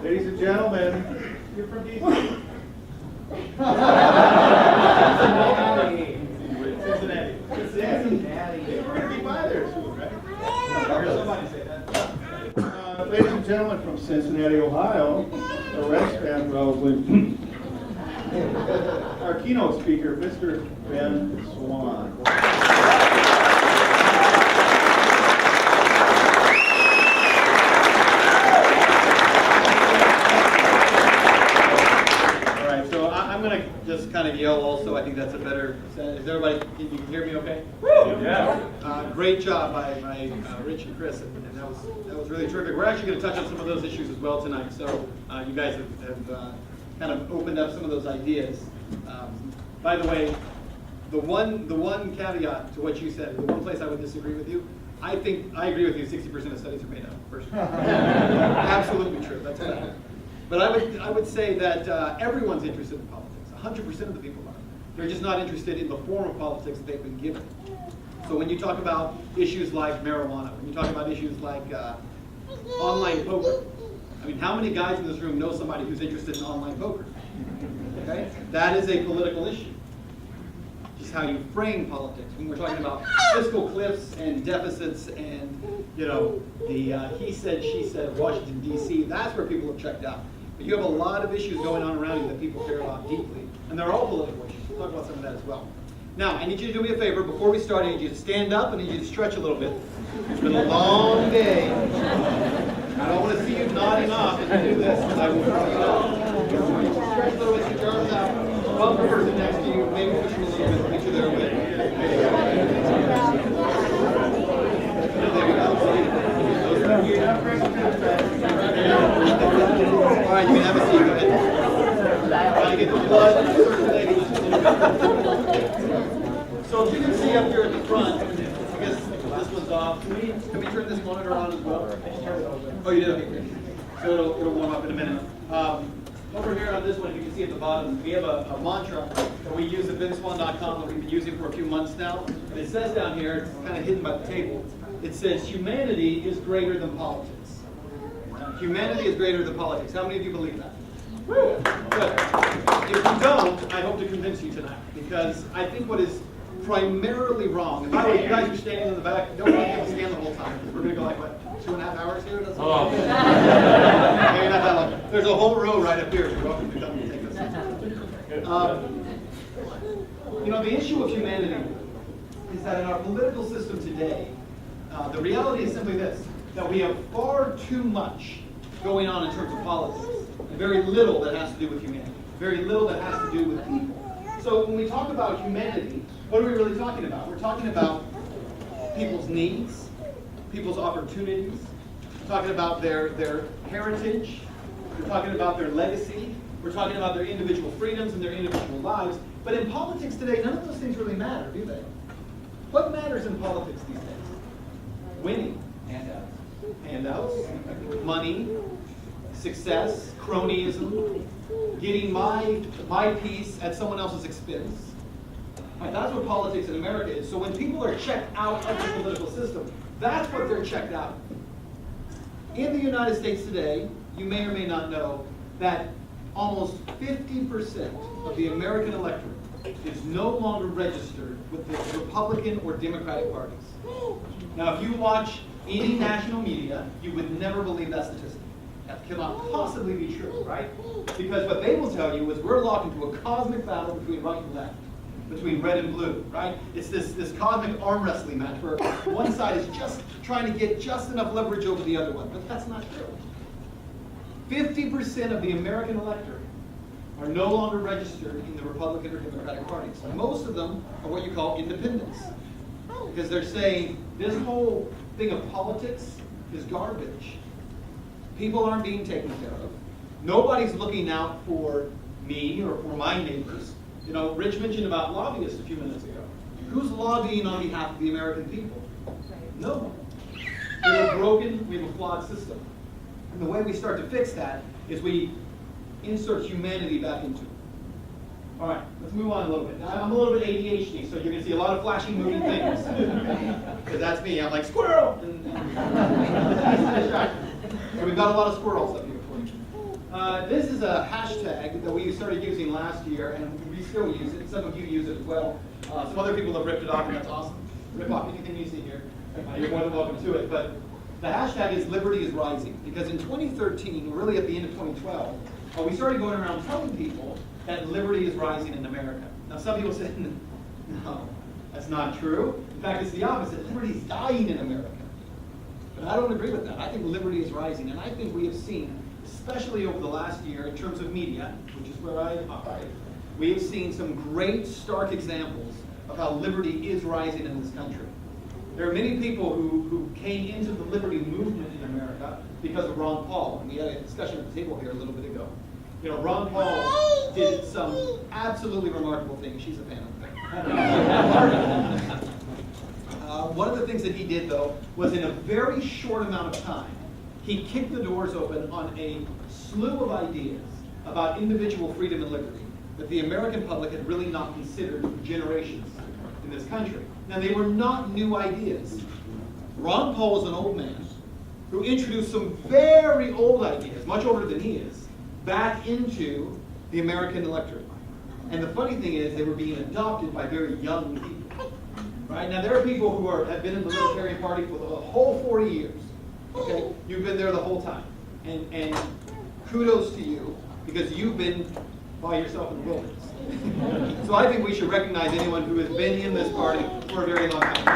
Ladies and gentlemen, you're from DC. Cincinnati. We're going to be by there soon, right? Somebody say that. Ladies and gentlemen from Cincinnati, Ohio, the Reds fan probably. Our keynote speaker, Mr. Ben Swann. I'm going to just kind of yell also. I think that's a better, is everybody, can you hear me okay? Yeah. Great job by Rich and Chris, and that was really terrific. We're actually going to touch on some of those issues as well tonight, so you guys have kind of opened up some of those ideas. By the way, the one caveat to what you said, the one place I would disagree with you, I agree with you, 60% of studies are made up, personally. Absolutely true, that's a fact. But I would say that everyone's interested in politics. 100% of the people are. They're just not interested in the form of politics that they've been given. So when you talk about issues like marijuana, when you talk about issues like online poker, I mean, how many guys in this room know somebody who's interested in online poker? Okay? That is a political issue. Just how you frame politics. When we're talking about fiscal cliffs and deficits and, the he said, she said of Washington, D.C., that's where people have checked out. But you have a lot of issues going on around you that people care about deeply. And they're all political issues. We'll talk about some of that as well. Now, I need you to do me a favor. Before we start, I need you to stand up and I need you to stretch a little bit. It's been a long day. I don't want to see you nodding off as you do this, because I will probably not. Stretch a little bit, get your arms out. Bump the person next to you. Maybe push them a little bit. Make sure they're awake. There we go. All right, you can have a seat. Go ahead. Try to get the blood circulating just a little bit. So if you can see up here at the front, I guess this one's off. Can we turn this monitor on as well? Oh, you did? Okay, great. So it'll warm up in a minute. Over here on this one, if you can see at the bottom, we have a mantra that we use at benswan.com that we've been using for a few months now. And it says down here, it's kind of hidden by the table, it says, humanity is greater than politics. Humanity is greater than politics. How many of you believe that? Good. If you don't, I hope to convince you tonight, because I think what is primarily wrong, and by the way, you guys are standing in the back, don't let people stand the whole time. We're going to go like, what, 2.5 hours here? That's maybe not that long. There's a whole row right up here. You're welcome to come and take us. The issue of humanity is that in our political system today, the reality is simply this, that we have far too much going on in terms of politics, and very little that has to do with humanity, very little that has to do with people. So when we talk about humanity, what are we really talking about? We're talking about people's needs, people's opportunities. We're talking about their heritage. We're talking about their legacy. We're talking about their individual freedoms and their individual lives. But in politics today, none of those things really matter, do they? What matters in politics these days? Winning. Handouts. Money. Success. Cronyism. Getting my piece at someone else's expense. Right, that's what politics in America is. So when people are checked out of the political system, that's what they're checked out. In the United States today, you may or may not know that almost 50% of the American electorate is no longer registered with the Republican or Democratic parties. Now, if you watch any national media, you would never believe that statistic. That cannot possibly be true, right? Because what they will tell you is we're locked into a cosmic battle between right and left, between red and blue, right? It's this cosmic arm wrestling match where one side is just trying to get just enough leverage over the other one, but that's not true. 50% of the American electorate are no longer registered in the Republican or Democratic parties. Most of them are what you call independents, because they're saying this whole thing of politics is garbage. People aren't being taken care of. Nobody's looking out for me or for my neighbors. Rich mentioned about lobbyists a few minutes ago. Who's lobbying on behalf of the American people? No one. We have a flawed system. And the way we start to fix that is we insert humanity back into it. All right, let's move on a little bit. Now, I'm a little bit ADHD, so you're going to see a lot of flashing, moving things. Because that's me. I'm like, squirrel! So we've got a lot of squirrels up here for you. But this is a hashtag that we started using last year, and we still use it. Some of you use it as well. Some other people have ripped it off, and that's awesome. Rip off anything you see here. You're more than welcome to it. But the hashtag is Liberty is Rising, because in 2013, really at the end of 2012, we started going around telling people that liberty is rising in America. Now, some people say, no, that's not true. In fact, it's the opposite. Liberty is dying in America. But I don't agree with that. I think liberty is rising, and I think we have seen, especially over the last year, in terms of media, which is where I operate, we have seen some great, stark examples of how liberty is rising in this country. There are many people who came into the liberty movement in America because of Ron Paul. And we had a discussion at the table here a little bit ago. You know, Ron Paul did some absolutely remarkable things. She's a fan of that. One of the things that he did, though, was in a very short amount of time, he kicked the doors open on a slew of ideas about individual freedom and liberty that the American public had really not considered for generations in this country. Now, they were not new ideas. Ron Paul was an old man who introduced some very old ideas, much older than he is, back into the American electorate. And the funny thing is, they were being adopted by very young people. Right? Now, there are people who have been in the Libertarian Party for the whole 40 years. Okay? You've been there the whole time. And kudos to you, because you've been by yourself in the wilderness. So I think we should recognize anyone who has been in this party for a very long time.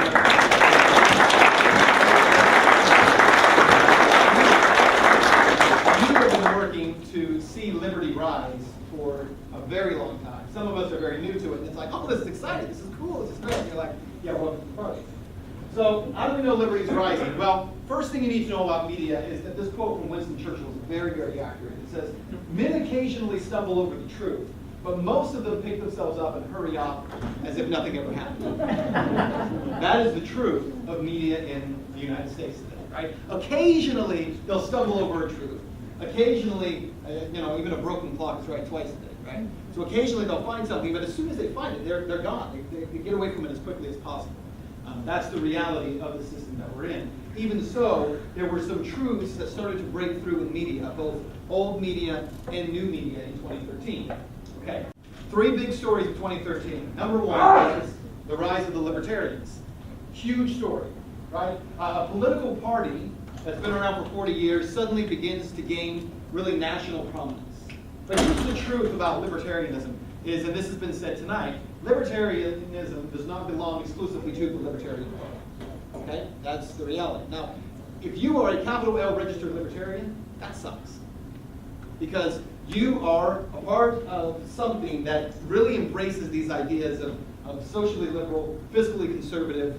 You have been working to see liberty rise for a very long time. Some of us are very new to it, and it's like, oh, this is exciting, this is cool, this is great. And you're like, yeah, welcome to the party. So how do we know liberty is rising? Well, first thing you need to know about media is that this quote from Winston Churchill is very, very accurate. It says, men occasionally stumble over the truth, but most of them pick themselves up and hurry off as if nothing ever happened. That is the truth of media in the United States today, right? Occasionally, they'll stumble over a truth. Occasionally, even a broken clock is right twice a day, right? So occasionally they'll find something, but as soon as they find it, they're gone. They get away from it as quickly as possible. That's the reality of the system that we're in. Even so, there were some truths that started to break through in media, both old media and new media in 2013. Okay, 3 big stories of 2013. Number 1 is the rise of the libertarians. Huge story, right? A political party that's been around for 40 years suddenly begins to gain really national prominence. But here's the truth about libertarianism is, and this has been said tonight, libertarianism does not belong exclusively to the Libertarian Party. Okay? That's the reality. Now, if you are a capital L registered libertarian, that sucks. Because you are a part of something that really embraces these ideas of socially liberal, fiscally conservative,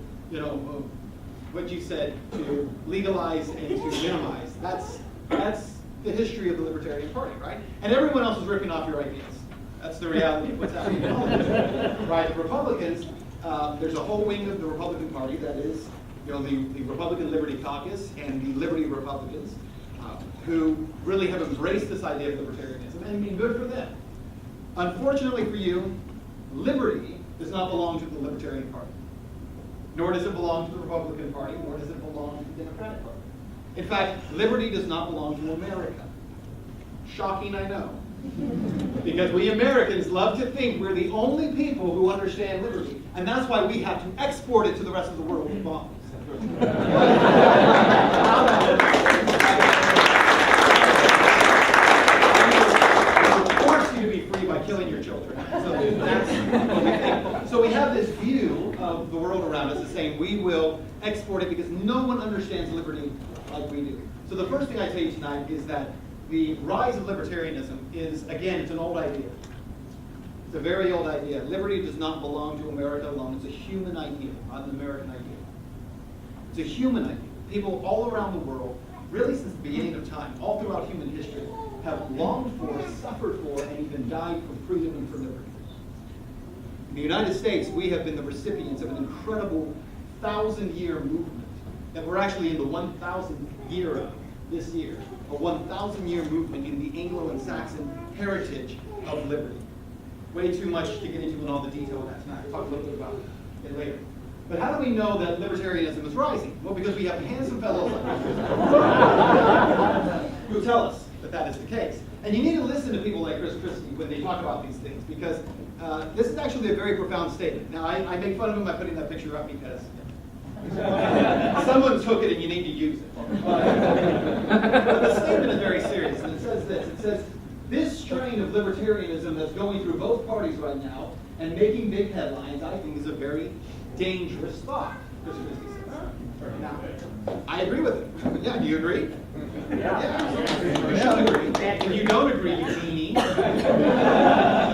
what you said, to legalize and to minimize. That's the history of the Libertarian Party, right? And everyone else is ripping off your ideas. That's the reality of what's happening in politics, right? The Republicans, there's a whole wing of the Republican Party that is, the Republican Liberty Caucus and the Liberty Republicans, who really have embraced this idea of libertarianism, and been good for them. Unfortunately for you, liberty does not belong to the Libertarian Party, nor does it belong to the Republican Party, nor does it belong to the Democratic Party. In fact, liberty does not belong to America. Shocking, I know. Because we Americans love to think we're the only people who understand liberty, and that's why we have to export it to the rest of the world with bombs. We'll force you to be free by killing your children. So that's what we think. So we have this view of the world around us as saying we will export it because no one understands liberty like we do. So the first thing I tell you tonight is that the rise of libertarianism is, again, it's an old idea. It's a very old idea. Liberty does not belong to America alone. It's a human idea, not an American idea. It's a human idea. People all around the world, really since the beginning of time, all throughout human history, have longed for, suffered for, and even died for freedom and for liberty. In the United States, we have been the recipients of an incredible 1,000-year movement that we're actually in the 1,000th year of this year. A 1,000-year movement in the Anglo and Saxon heritage of liberty. Way too much to get into in all the detail of that tonight. We'll talk a little bit about it later. But how do we know that libertarianism is rising? Well, because we have handsome fellows like this who tell us that that is the case. And you need to listen to people like Chris Christie when they talk about these things, because this is actually a very profound statement. Now, I make fun of him by putting that picture up because someone took it and you need to use it. But the statement is very serious, and it says this. It says, this strain of libertarianism that's going through both parties right now and making big headlines, I think, is a very dangerous thought, Chris Christie says. Now, I agree with it. Yeah, do you agree? Yeah. You should agree. If you don't agree, you meanie.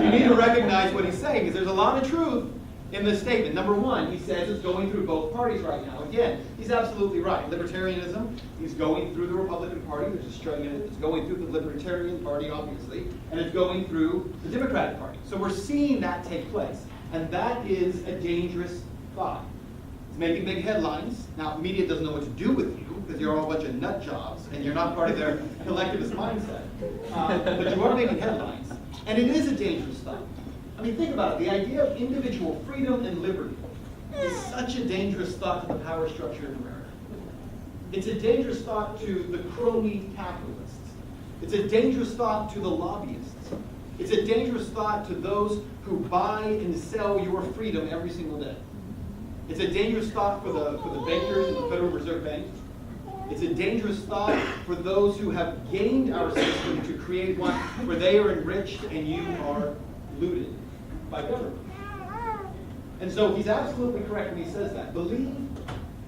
You need to recognize what he's saying, because there's a lot of truth in this statement. Number one, he says it's going through both parties right now. Again, he's absolutely right. Libertarianism is going through the Republican Party. There's a strain in it. It's going through the Libertarian Party, obviously, and it's going through the Democratic Party. So we're seeing that take place, and that is a dangerous thought. It's making big headlines. Now, media doesn't know what to do with you because you're all a bunch of nut jobs and you're not part of their collectivist mindset. But you are making headlines. And it is a dangerous thought. I mean, think about it. The idea of individual freedom and liberty is such a dangerous thought to the power structure in America. It's a dangerous thought to the crony capitalists. It's a dangerous thought to the lobbyists. It's a dangerous thought to those who buy and sell your freedom every single day. It's a dangerous thought for the bankers in the Federal Reserve Bank. It's a dangerous thought for those who have gamed our system to create one where they are enriched and you are looted by government. And so he's absolutely correct when he says that. Believe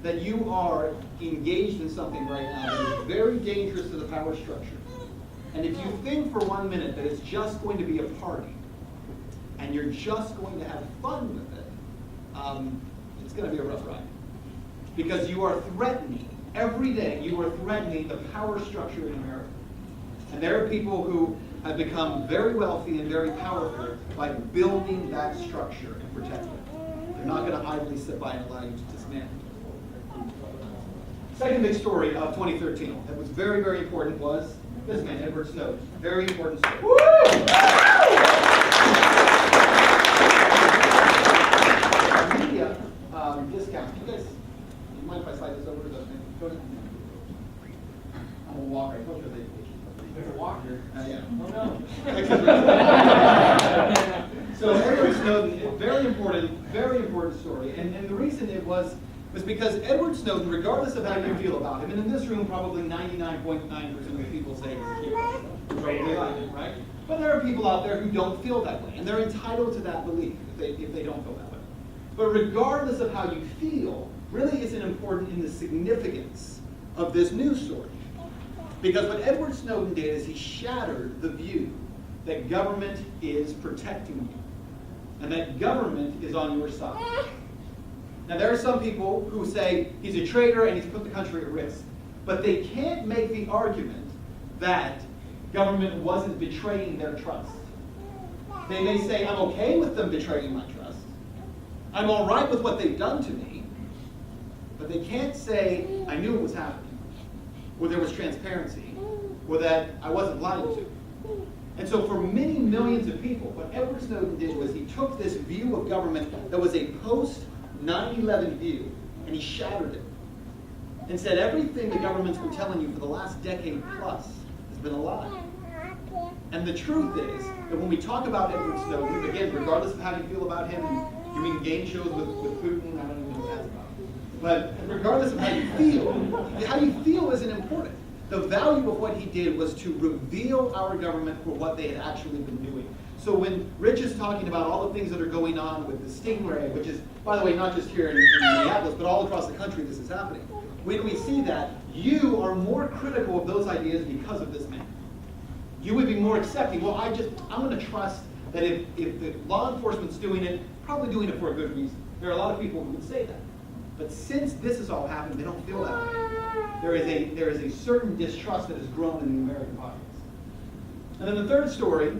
that you are engaged in something right now that is very dangerous to the power structure. And if you think for 1 minute that it's just going to be a party and you're just going to have fun with it, it's going to be a rough ride. Because you are threatening, every day, you are threatening the power structure in America. And there are people who have become very wealthy and very powerful by building that structure and protecting it. They're not going to idly sit by and allow you to dismantle it. Second big story of 2013 that was very, very important was this man, Edward Snowden. Very important story. Woo! Media discount. You guys, you mind if I slide this over to the thing? Go ahead. I'm a walker. I told you there's a walker. Yeah. Oh no. So Edward Snowden, very important story. And the reason it was because Edward Snowden, regardless of how you feel about him, and in this room probably 99.9% of the people say he's a hero. Probably like him, right? But there are people out there who don't feel that way, and they're entitled to that belief if they don't feel that way. But regardless of how you feel, really isn't important in the significance of this news story. Because what Edward Snowden did is he shattered the view that government is protecting you, and that government is on your side. Now, there are some people who say he's a traitor and he's put the country at risk, but they can't make the argument that government wasn't betraying their trust. They may say, I'm okay with them betraying my trust. I'm all right with what they've done to me, but they can't say, I knew it was happening, or there was transparency, or that I wasn't lied to. And so for many millions of people, what Edward Snowden did was he took this view of government that was a post-9/11 view, and he shattered it, and said everything the government's been telling you for the last decade plus has been a lie. And the truth is that when we talk about Edward Snowden, again, regardless of how you feel about him, doing game shows with Putin, I don't even know what that's about. But regardless of how you feel isn't important. The value of what he did was to reveal our government for what they had actually been doing. So when Rich is talking about all the things that are going on with the Stingray, which is, by the way, not just here in Minneapolis, but all across the country this is happening. When we see that, you are more critical of those ideas because of this man. You would be more accepting. Well, I'm going to trust that if the law enforcement's doing it, probably doing it for a good reason. There are a lot of people who would say that. But since this has all happened, they don't feel that way. There is a certain distrust that has grown in the American populace. And then the third story,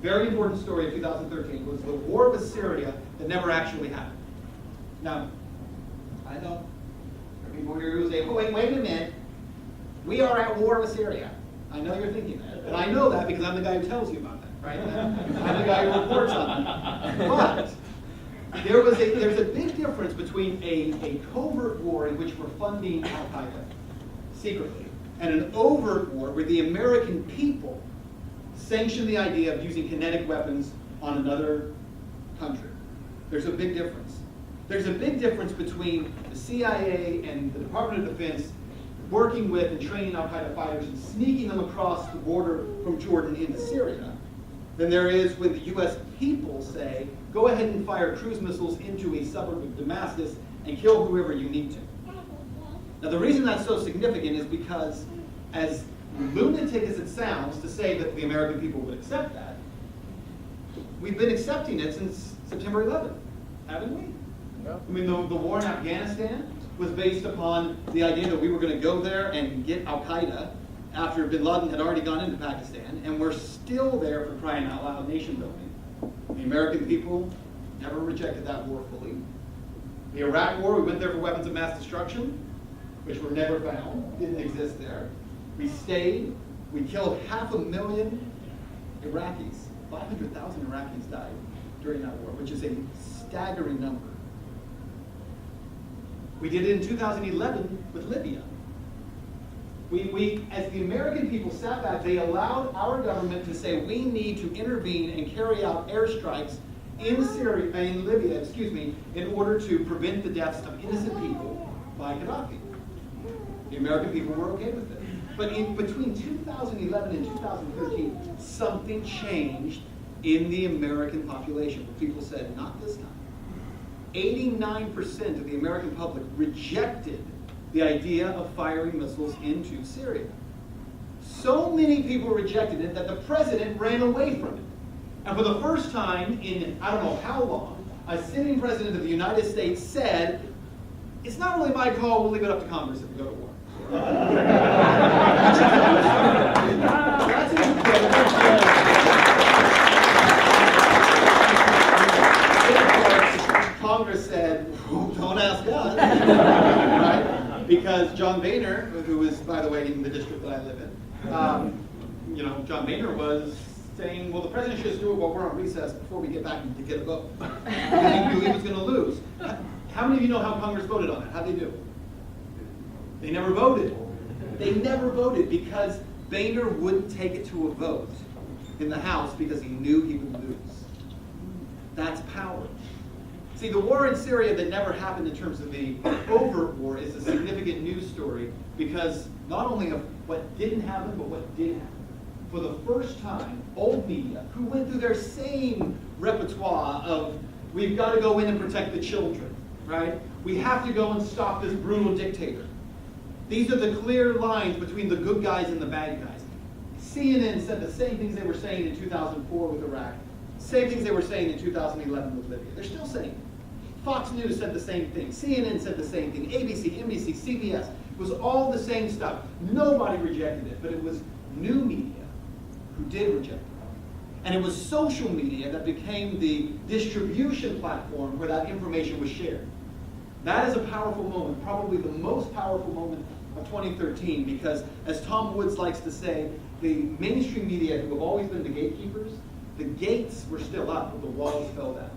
very important story of 2013, was the war with Syria that never actually happened. Now, I know there are people here who say, oh, wait a minute. We are at war with Syria. I know you're thinking that. And I know that because I'm the guy who tells you about that, right? I'm the guy who reports on that. But there's a big difference between a covert war in which we're funding Al-Qaeda secretly and an overt war where the American people sanctioned the idea of using kinetic weapons on another country. There's a big difference. There's a big difference between the CIA and the Department of Defense working with and training al-Qaeda fighters and sneaking them across the border from Jordan into Syria than there is when the US people say, go ahead and fire cruise missiles into a suburb of Damascus and kill whoever you need to. Now the reason that's so significant is because, as lunatic as it sounds to say that the American people would accept that, we've been accepting it since September 11th, haven't we? Yeah. I mean, the war in Afghanistan was based upon the idea that we were going to go there and get al-Qaeda after bin Laden had already gone into Pakistan, and we're still there, for crying out loud, nation building. The American people never rejected that war fully. The Iraq war, we went there for weapons of mass destruction, which were never found, didn't exist there. We stayed, we killed 500,000 Iraqis. 500,000 Iraqis died during that war, which is a staggering number. We did it in 2011 with Libya. We, as the American people sat back, they allowed our government to say we need to intervene and carry out airstrikes in Syria, in Libya, in order to prevent the deaths of innocent people by Gaddafi. The American people were okay with it. But in between 2011 and 2013, something changed in the American population. People said, not this time. 89% of the American public rejected the idea of firing missiles into Syria. So many people rejected it that the president ran away from it. And for the first time in I don't know how long, a sitting president of the United States said, it's not really my call, we'll leave it up to Congress if we go to war. That's Congress said, don't ask us, right? Because John Boehner, who is, by the way, in the district that I live in, John Boehner was saying, well, the president should just do it while we're on recess before we get back to get a vote. Because he knew he was going to lose. How many of you know how Congress voted on it? How'd they do? They never voted. They never voted because Boehner wouldn't take it to a vote in the House because he knew he would lose. That's power. See, the war in Syria that never happened in terms of the overt war is a significant news story because not only of what didn't happen, but what did happen. For the first time, old media, who went through their same repertoire of, we've got to go in and protect the children, right? We have to go and stop this brutal dictator. These are the clear lines between the good guys and the bad guys. CNN said the same things they were saying in 2004 with Iraq, same things they were saying in 2011 with Libya. They're still saying it. Fox News said the same thing. CNN said the same thing. ABC, NBC, CBS. It was all the same stuff. Nobody rejected it, but it was new media who did reject it. And it was social media that became the distribution platform where that information was shared. That is a powerful moment, probably the most powerful moment of 2013, because as Tom Woods likes to say, the mainstream media, who have always been the gatekeepers, the gates were still up, but the walls fell down.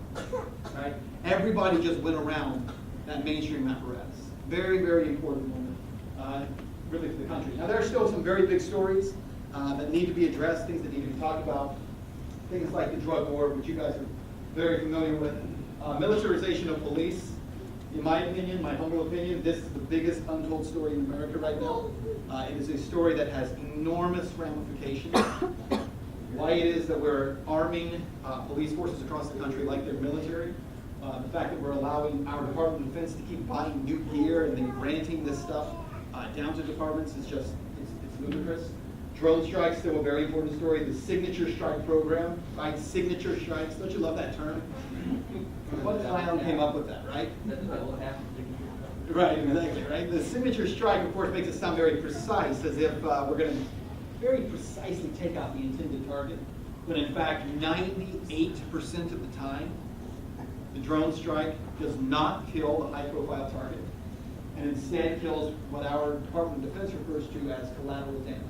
Right? Everybody just went around that mainstream apparatus. Very, very important moment, really, for the country. Now, there are still some very big stories that need to be addressed, things that need to be talked about. Things like the drug war, which you guys are very familiar with. Militarization of police. In my opinion, my humble opinion, this is the biggest untold story in America right now. It is a story that has enormous ramifications. Why it is that we're arming police forces across the country like they're military. The fact that we're allowing our Department of Defense to keep buying new gear and then granting this stuff down to departments is just, it's ludicrous. Drone strikes, still a very important story. The signature strike program, right? Signature strikes, don't you love that term? What clown came up with that, right? Right, exactly, right? The signature strike, of course, makes it sound very precise, as if we're going to very precisely take out the intended target, when in fact, 98% of the time, the drone strike does not kill a high-profile target, and instead kills what our Department of Defense refers to as collateral damage.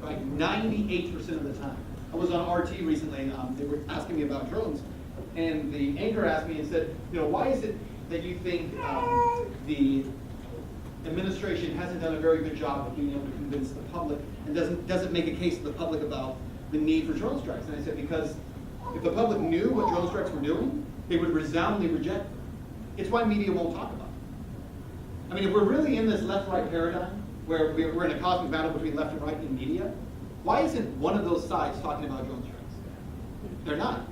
Like 98% of the time. I was on RT recently, they were asking me about drones, and the anchor asked me and said, why is it that you think the administration hasn't done a very good job of being able to convince the public and doesn't make a case to the public about the need for drone strikes. And I said, because if the public knew what drone strikes were doing, they would resoundingly reject them. It's why media won't talk about it. I mean, if we're really in this left-right paradigm, where we're in a cosmic battle between left and right in media, why isn't one of those sides talking about drone strikes? They're not.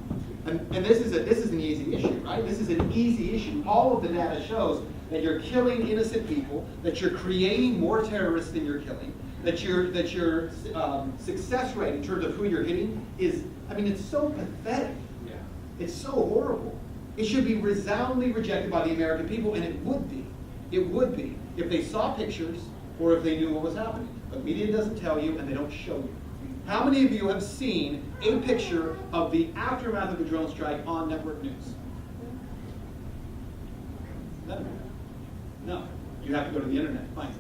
And this is an easy issue, right? This is an easy issue. All of the data shows that you're killing innocent people, that you're creating more terrorists than you're killing, that your success rate in terms of who you're hitting is, I mean, it's so pathetic. Yeah. It's so horrible. It should be resoundingly rejected by the American people, and it would be. It would be if they saw pictures or if they knew what was happening. But media doesn't tell you, and they don't show you. How many of you have seen a picture of the aftermath of a drone strike on network news? No. You have to go to the internet to find it.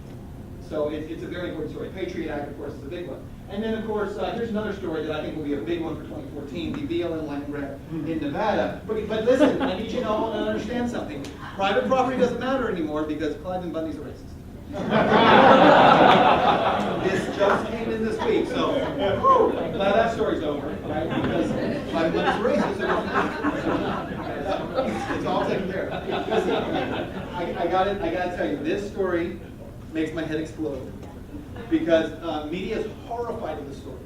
So it's a very important story. Patriot Act, of course, is a big one. And then, of course, here's another story that I think will be a big one for 2014, the BLM land grab in Nevada. But listen, I need you to all understand something. Private property doesn't matter anymore because Cliven Bundy's a racist. This just came in this week, so glad that story's over, right? Because Cliven Bundy's a racist. So it's all taken care of. Listen, I gotta tell you, this story makes my head explode because media is horrified of the story.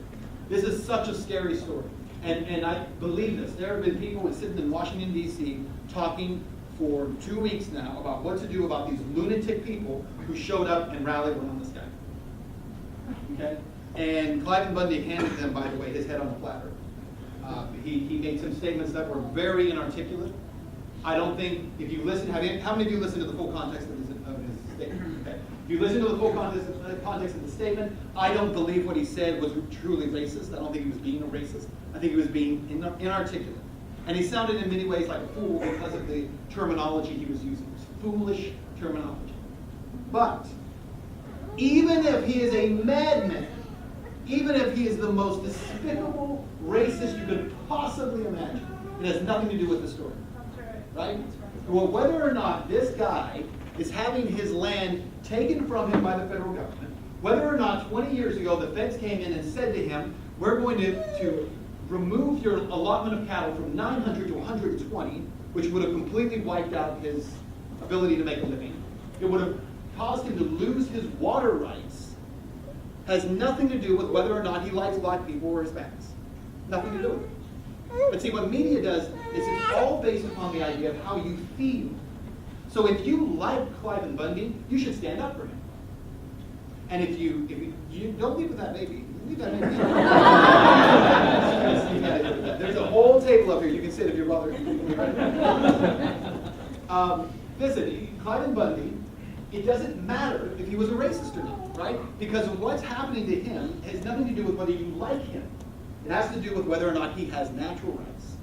This is such a scary story, and I believe this. There have been people sitting in Washington D.C. talking for 2 weeks now about what to do about these lunatic people who showed up and rallied around this guy. Okay, and Cliven Bundy handed them, by the way, his head on a platter. He made some statements that were very inarticulate. I don't think, if you listen, how many of you listened to the full context of his statement? Okay. If you listen to the full context of the statement, I don't believe what he said was truly racist. I don't think he was being a racist. I think he was being inarticulate. And he sounded in many ways like a fool because of the terminology he was using. It was foolish terminology. But even if he is a madman, even if he is the most despicable racist you could possibly imagine, it has nothing to do with the story. Right? Well, whether or not this guy is having his land taken from him by the federal government, whether or not 20 years ago the feds came in and said to him, we're going to remove your allotment of cattle from 900 to 120, which would have completely wiped out his ability to make a living. It would have caused him to lose his water rights. Has nothing to do with whether or not he likes black people or Hispanics. Nothing to do with it. But see, what media does is it's all based upon the idea of how you feel. So if you like Cliven Bundy, you should stand up for him. And if you don't leave with that baby, leave that baby. There's a whole table up here. You can sit if you're bothered. Listen, Cliven Bundy, it doesn't matter if he was a racist or not, right? Because what's happening to him has nothing to do with whether you like him. It has to do with whether or not he has natural rights,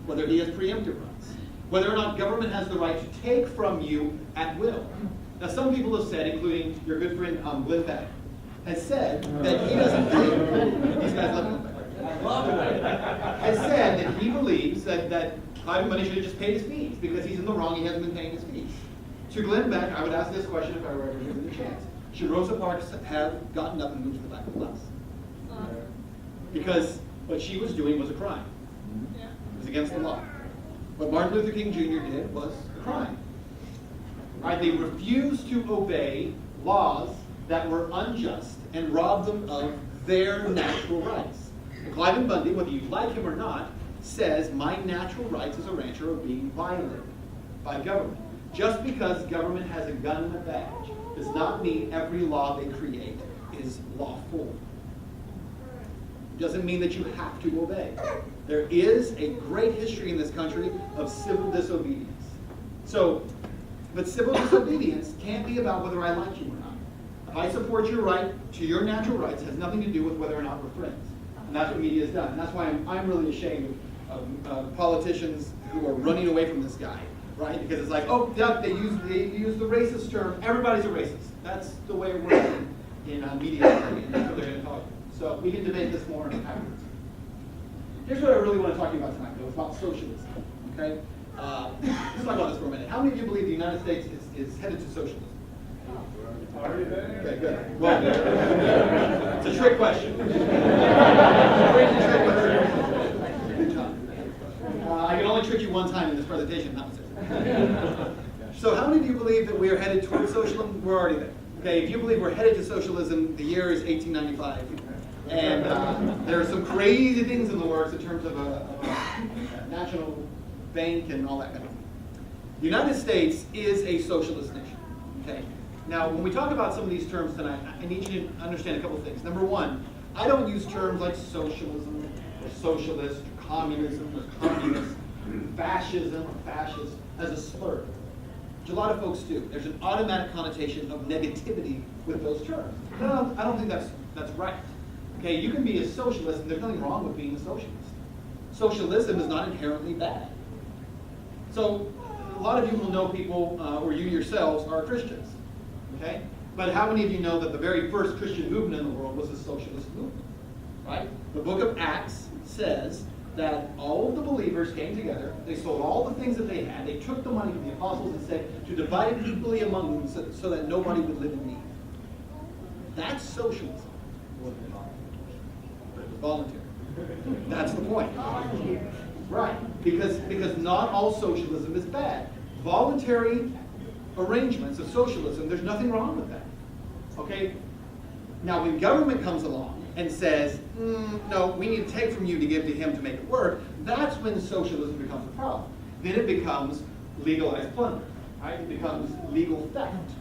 whether he has preemptive rights, whether or not government has the right to take from you at will. Now, some people have said, including your good friend Glenn Beck, has said that he doesn't believe, these guys love him, has said that he believes that Cliven Bundy should have just paid his fees because he's in the wrong, he hasn't been paying his fees. To Glenn Beck, I would ask this question if I were ever given the chance. Should Rosa Parks have gotten up and moved to the back of the bus? Because what she was doing was a crime. It was against the law. What Martin Luther King Jr. did was a crime. Right? They refused to obey laws that were unjust and robbed them of their natural rights. Cliven Bundy, whether you like him or not, says my natural rights as a rancher are being violated by government. Just because government has a gun and a badge does not mean every law they create is lawful. Doesn't mean that you have to obey. There is a great history in this country of civil disobedience. But civil disobedience can't be about whether I like you or not. If I support your right to your natural rights, it has nothing to do with whether or not we're friends. And that's what media has done. And that's why I'm really ashamed of politicians who are running away from this guy, right? Because it's like, oh, yeah, they use the racist term. Everybody's a racist. That's the way it works in media, and that's what they're going to talk about. So we can debate this more afterwards. Here's what I really want to talk to you about tonight, though. It's about socialism. Okay? Let's talk about this for a minute. How many of you believe the United States is headed to socialism? Okay, good. Well, it's a trick question. Good job. I can only trick you one time in this presentation, not it. So how many of you believe that we are headed towards socialism? We're already there. Okay, if you believe we're headed to socialism, the year is 1895. And there are some crazy things in the works in terms of a national bank and all that kind of thing. The United States is a socialist nation. Okay. Now, when we talk about some of these terms tonight, I need you to understand a couple of things. Number one, I don't use terms like socialism or socialist or communism or communist, fascism or fascist as a slur, which a lot of folks do. There's an automatic connotation of negativity with those terms. No, I don't think that's right. Okay, you can be a socialist, and there's nothing wrong with being a socialist. Socialism is not inherently bad. So, a lot of you will know people, or you yourselves, are Christians. Okay? But how many of you know that the very first Christian movement in the world was a socialist movement? Right? The book of Acts says that all of the believers came together, they sold all the things that they had, they took the money from the apostles and said to divide it equally among them so that nobody would live in need. That's socialism. But it was voluntary. That's the point. Right. Because not all socialism is bad. Voluntary arrangements of socialism, there's nothing wrong with that. Okay? Now, when government comes along and says, no, we need to take from you to give to him to make it work, that's when socialism becomes a problem. Then it becomes legalized plunder. Right? It becomes legal theft.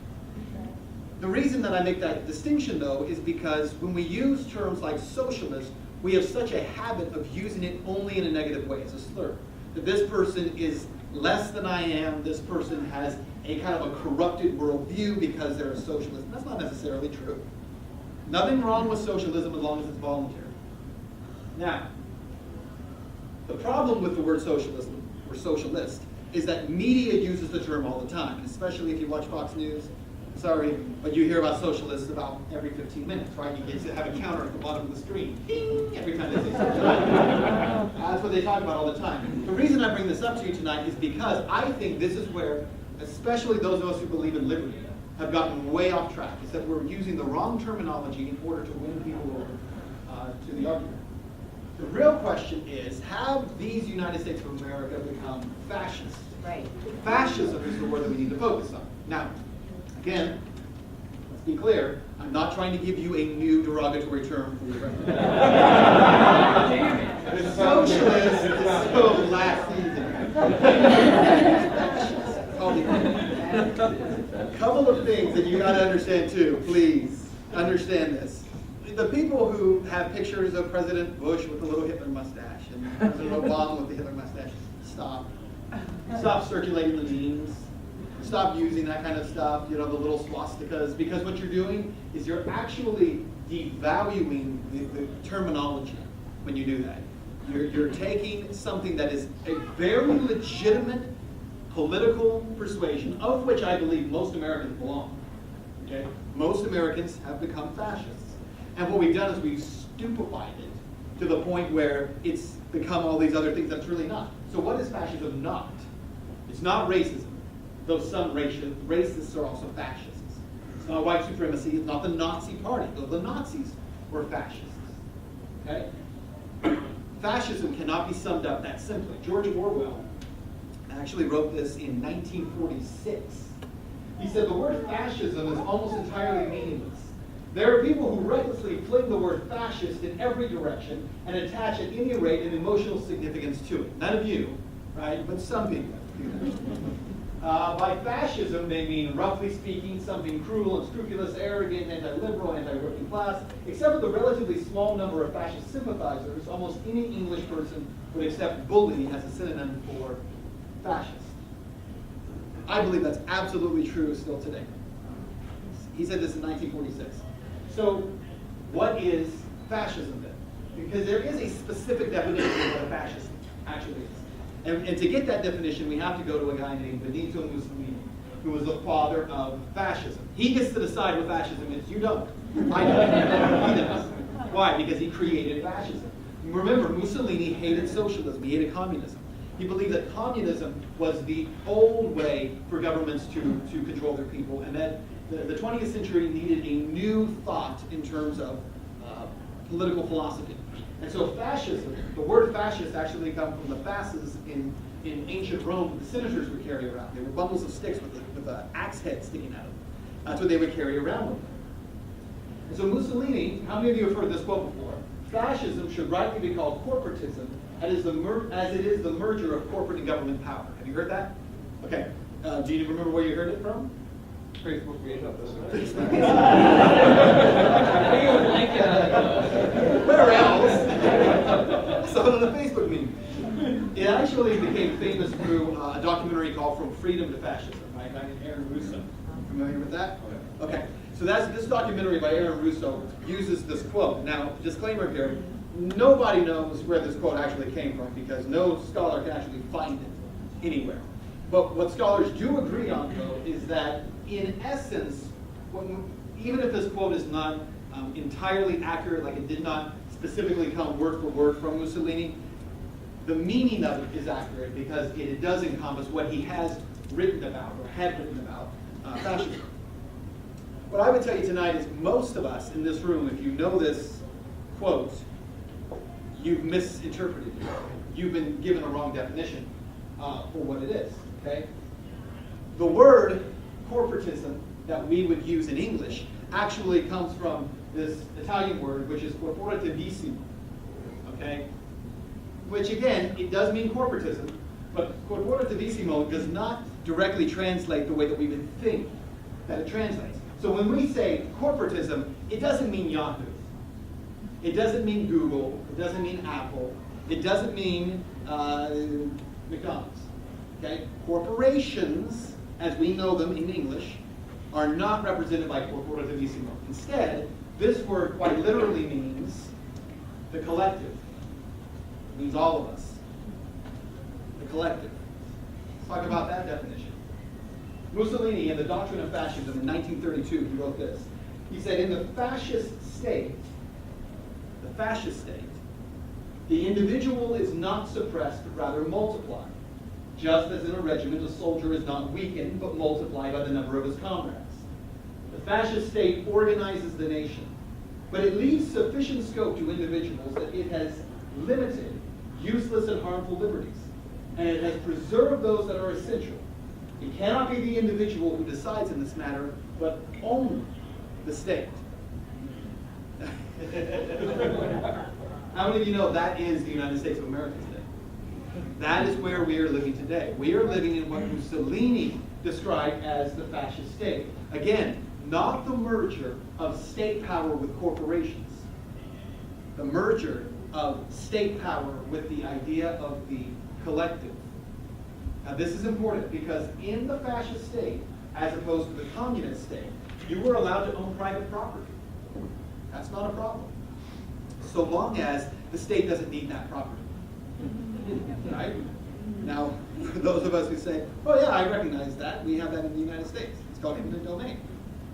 The reason that I make that distinction, though, is because when we use terms like socialist, we have such a habit of using it only in a negative way, as a slur. That this person is less than I am, this person has a kind of a corrupted worldview because they're a socialist. That's not necessarily true. Nothing wrong with socialism as long as it's voluntary. Now, the problem with the word socialism, or socialist, is that media uses the term all the time, especially if you watch Fox News. Sorry, but you hear about socialists about every 15 minutes, right? You get to have a counter at the bottom of the screen. Ding, every time they say socialist. That's what they talk about all the time. The reason I bring this up to you tonight is because I think this is where, especially those of us who believe in liberty, have gotten way off track. Is that we're using the wrong terminology in order to win people over to the argument. The real question is, have these United States of America become fascist? Right. Fascism is the word that we need to focus on. Now, again, let's be clear, I'm not trying to give you a new derogatory term for your record. The socialist is so last season. A couple of things that you got to understand too, please understand this. The people who have pictures of President Bush with the little Hitler mustache and President Obama with the Hitler mustache, stop. Stop circulating the memes. Stop using that kind of stuff, the little swastikas, because what you're doing is you're actually devaluing the terminology when you do that. You're taking something that is a very legitimate political persuasion, of which I believe most Americans belong. Okay? Most Americans have become fascists. And what we've done is we've stupefied it to the point where it's become all these other things that it's really not. So what is fascism not? It's not racism, though some racists are also fascists. It's not white supremacy, it's not the Nazi party, though the Nazis were fascists. Okay? Fascism cannot be summed up that simply. George Orwell actually wrote this in 1946. He said the word fascism is almost entirely meaningless. There are people who recklessly fling the word fascist in every direction and attach at any rate an emotional significance to it. None of you, right? But some people do that. By fascism, they mean, roughly speaking, something cruel, unscrupulous, arrogant, anti-liberal, anti-working class. Except for the relatively small number of fascist sympathizers, almost any English person would accept bully as a synonym for fascist. I believe that's absolutely true still today. He said this in 1946. So, what is fascism then? Because there is a specific definition of what a fascist actually is. And to get that definition, we have to go to a guy named Benito Mussolini, who was the father of fascism. He gets to decide what fascism is. You don't. I don't. He does. Why? Because he created fascism. Remember, Mussolini hated socialism. He hated communism. He believed that communism was the old way for governments to control their people, and that the 20th century needed a new thought in terms of political philosophy. And so fascism, the word fascist actually comes from the fasces in ancient Rome, the senators would carry around. They were bundles of sticks with an axe head sticking out of them. That's what they would carry around with them. And so Mussolini, how many of you have heard this quote before? Fascism should rightly be called corporatism, as it is the merger of corporate and government power. Have you heard that? Okay. Do you remember where you heard it from? Facebook page up this way. Where else? Saw it on the Facebook meme. It actually became famous through a documentary called From Freedom to Fascism, right? By Aaron Russo. Familiar with that? Okay. So this documentary by Aaron Russo uses this quote. Now, disclaimer here, nobody knows where this quote actually came from because no scholar can actually find it anywhere. But what scholars do agree on, though, is that in essence, even if this quote is not entirely accurate, like it did not specifically come word for word from Mussolini, the meaning of it is accurate because it does encompass what he has written about or had written about fascism. What I would tell you tonight is most of us in this room, if you know this quote, you've misinterpreted it. You've been given a wrong definition for what it is. Okay? The word corporatism that we would use in English actually comes from this Italian word, which is corporativissimo. Okay? Which again, it does mean corporatism, but corporativissimo does not directly translate the way that we would think that it translates. So when we say corporatism, it doesn't mean Yahoo. It doesn't mean Google. It doesn't mean Apple. It doesn't mean McDonald's. Okay? Corporations, as we know them in English, are not represented by corporativissimo. Instead, this word quite literally means the collective. It means all of us. The collective. Let's talk about that definition. Mussolini, in The Doctrine of Fascism in 1932, he wrote this. He said, in the fascist state, the individual is not suppressed, but rather multiplied. Just as in a regiment, a soldier is not weakened, but multiplied by the number of his comrades. The fascist state organizes the nation, but it leaves sufficient scope to individuals that it has limited useless and harmful liberties, and it has preserved those that are essential. It cannot be the individual who decides in this matter, but only the state. How many of you know that is the United States of America today? That is where we are living today. We are living in what Mussolini described as the fascist state. Again, not the merger of state power with corporations. The merger of state power with the idea of the collective. Now this is important because in the fascist state, as opposed to the communist state, you were allowed to own private property. That's not a problem. So long as the state doesn't need that property. Right? Now, for those of us who say, oh yeah, I recognize that. We have that in the United States. It's called eminent domain.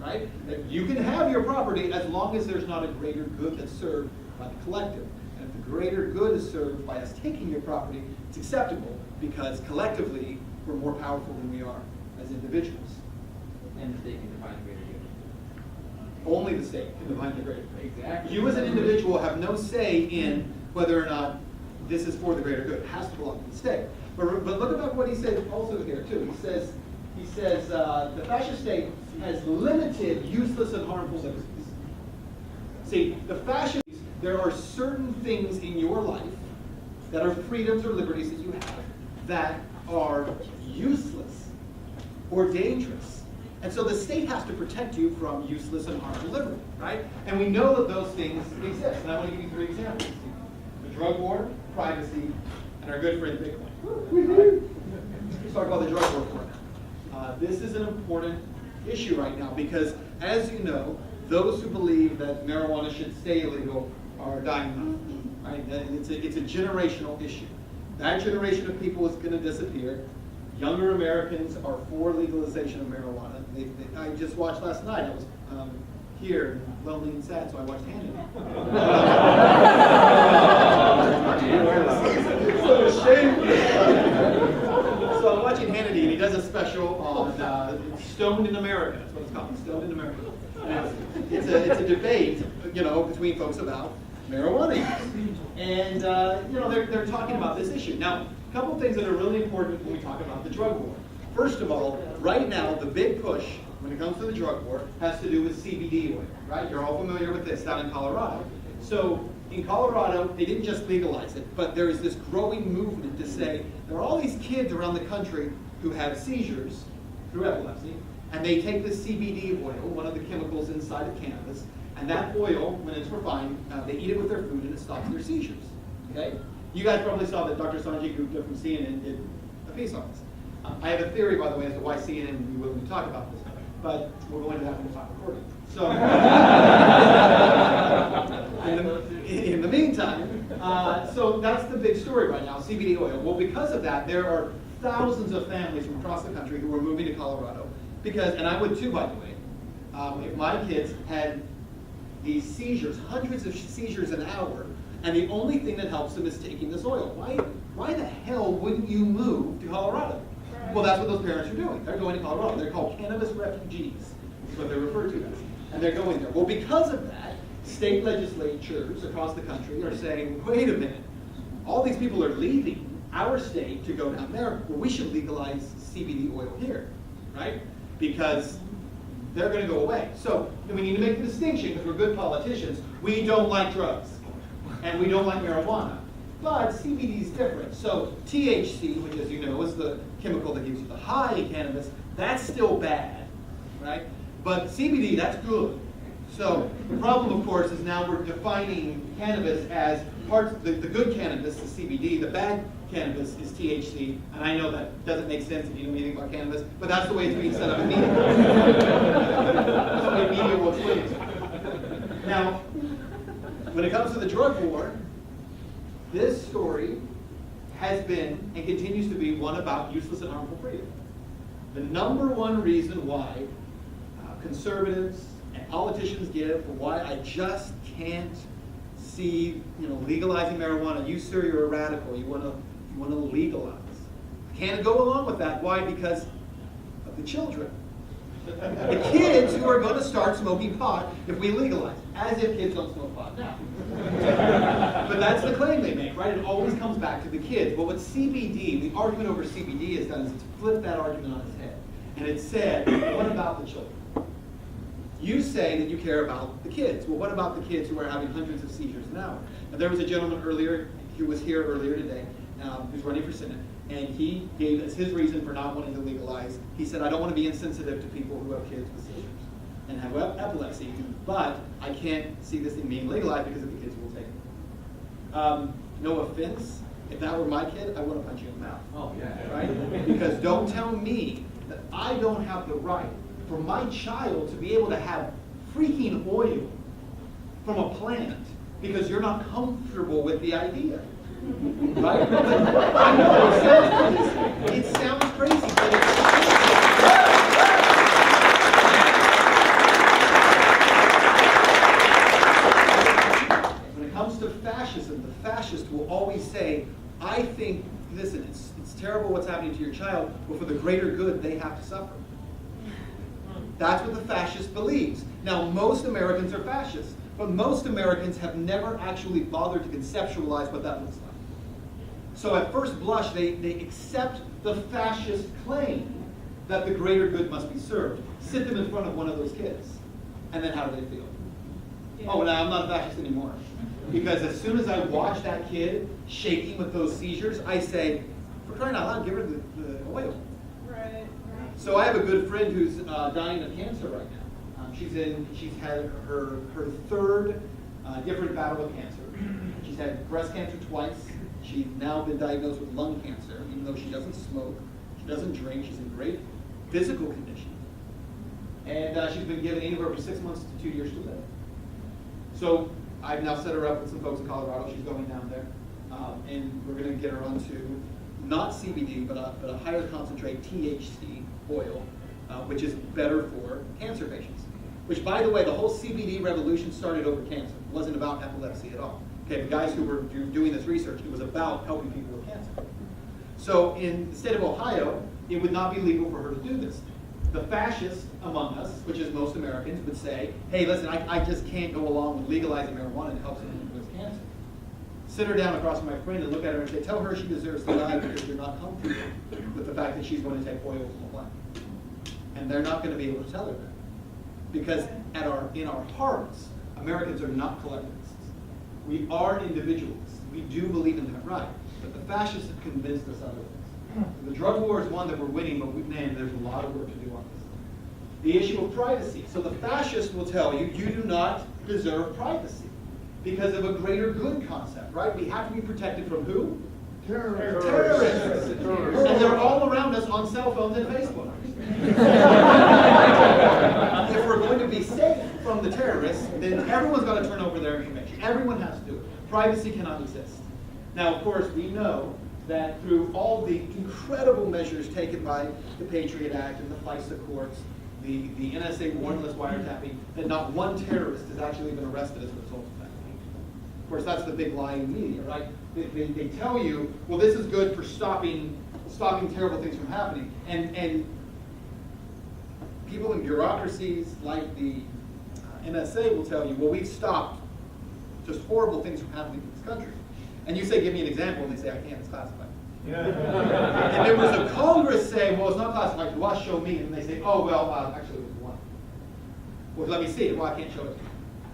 Right? That you can have your property as long as there's not a greater good that's served by the collective. And if the greater good is served by us taking your property, it's acceptable because collectively we're more powerful than we are as individuals. And the state can define greater good. Only the state can define the greater good. Exactly. You as an individual have no say in whether or not this is for the greater good. It has to belong to the state. But look at what he said also here too. He says the fascist state has limited useless and harmful liberties. See, the fascists, there are certain things in your life that are freedoms or liberties that you have that are useless or dangerous. And so the state has to protect you from useless and harmful liberty, right? And we know that those things exist. And I want to give you 3 examples. The drug war, privacy, and our good friend Bitcoin. Right? Let's talk about the drug war for now. This is an important issue right now because, as you know, those who believe that marijuana should stay illegal are dying now, right? It's a generational issue. That generation of people is going to disappear. Younger Americans are for legalization of marijuana. I just watched last night. I was here, lonely and sad, so I watched Hannity. So ashamed. So I'm watching Hannity, and he does a special special on Stoned in America. That's what it's called, Stoned in America. It's a debate, between folks about marijuana use. And, they're talking about this issue. Now, a couple things that are really important when we talk about the drug war. First of all, right now, the big push when it comes to the drug war has to do with CBD oil, right? You're all familiar with this down in Colorado. So in Colorado, they didn't just legalize it, but there is this growing movement to say there are all these kids around the country who have seizures through epilepsy, and they take this CBD oil, one of the chemicals inside of cannabis, and that oil, when it's refined, they eat it with their food and it stops their seizures, okay? You guys probably saw that Dr. Sanjay Gupta from CNN did a piece on this. I have a theory, by the way, as to why CNN would be willing to talk about this, but we'll go into that when we stop recording. So, in the meantime, so that's the big story right now, CBD oil. Well, because of that, there are thousands of families from across the country who are moving to Colorado because, and I would too, by the way, if my kids had these seizures, hundreds of seizures an hour, and the only thing that helps them is taking this oil. Why the hell wouldn't you move to Colorado? Well, that's what those parents are doing. They're going to Colorado. They're called cannabis refugees, is what they're referred to as. And they're going there. Well, because of that, state legislatures across the country are saying, wait a minute, all these people are leaving our state to go down there. Well, we should legalize CBD oil here, right? Because they're going to go away. So we need to make the distinction, because we're good politicians. We don't like drugs, and we don't like marijuana. But CBD is different. So THC, which as you know is the chemical that gives you the high in cannabis, that's still bad, right? But CBD, that's good. So the problem, of course, is now we're defining cannabis as parts, the good cannabis is CBD, the bad cannabis is THC, and I know that doesn't make sense if you know anything about cannabis, but that's the way it's being set up in media. That's the way media will explain it. Now, when it comes to the drug war, this story has been and continues to be one about useless and harmful freedom. The number one reason why conservatives and politicians give for why I just can't see, legalizing marijuana. You, sir, you're a radical. You want to legalize. I can't go along with that. Why? Because of the children. The kids who are going to start smoking pot if we legalize. As if kids don't smoke pot now. But that's the claim they make, right? It always comes back to the kids. But what CBD, the argument over CBD has done is it's flipped that argument on its head. And it said, what about the children? You say that you care about the kids. Well, what about the kids who are having hundreds of seizures an hour? Now, there was a gentleman earlier, who was here earlier today, who's running for Senate, and he gave us his reason for not wanting to legalize. He said, I don't want to be insensitive to people who have kids with seizures and have epilepsy, but I can't see this thing being legalized because of the kids who will take it. No offense, if that were my kid, I want to punch you in the mouth. Oh, yeah. Right? Because don't tell me that I don't have the right for my child to be able to have freaking oil from a plant because you're not comfortable with the idea. Right? I know, it sounds crazy, but when it comes to fascism, the fascist will always say, I think, listen, it's terrible what's happening to your child, but for the greater good, they have to suffer. That's what the fascist believes. Now, most Americans are fascists, but most Americans have never actually bothered to conceptualize what that looks like. So at first blush, they accept the fascist claim that the greater good must be served. Sit them in front of one of those kids, and then how do they feel? Yeah. Oh, now I'm not a fascist anymore. Because as soon as I watch that kid shaking with those seizures, I say, for crying out loud, give her the oil. Right. So I have a good friend who's dying of cancer right now. She's had her third different battle with cancer. She's had breast cancer twice. She's now been diagnosed with lung cancer, even though she doesn't smoke, she doesn't drink, she's in great physical condition. And she's been given anywhere from 6 months to 2 years to live. So I've now set her up with some folks in Colorado. She's going down there. And we're going to get her onto not CBD, but a higher concentrate THC oil, which is better for cancer patients. Which, by the way, the whole CBD revolution started over cancer. It wasn't about epilepsy at all. Okay, the guys who were doing this research, it was about helping people with cancer. So in the state of Ohio, it would not be legal for her to do this. The fascists among us, which is most Americans, would say, hey, listen, I just can't go along with legalizing marijuana and help someone with cancer. Sit her down across from my friend and look at her and say, tell her she deserves to die because you're not comfortable with the fact that she's going to take oil from the plant. And they're not going to be able to tell her that. Because in our hearts, Americans are not collectivists. We are individualists. We do believe in that right. But the fascists have convinced us otherwise. The drug war is one that we're winning, but man, there's a lot of work to do on this. The issue of privacy. So the fascists will tell you, you do not deserve privacy because of a greater good concept, right? We have to be protected from who? Terrorists. And they're all around us on cell phones and Facebook. If we're going to be safe from the terrorists, then everyone's got to turn over their information. Everyone has to do it. Privacy cannot exist. Now, of course, we know that through all the incredible measures taken by the Patriot Act and the FISA courts, the NSA warrantless wiretapping, that not one terrorist has actually been arrested as a result of that. Of course, that's the big lie in media, right? They tell you, well, this is good for stopping terrible things from happening. And people in bureaucracies like the NSA will tell you, well, we've stopped just horrible things from happening in this country. And you say, give me an example, and they say, I can't, it's classified. Yeah. And there was a Congress saying, well, it's not classified to us, show me. And they say, oh, well, actually, it was one. Well, let me see it. Well, I can't show it.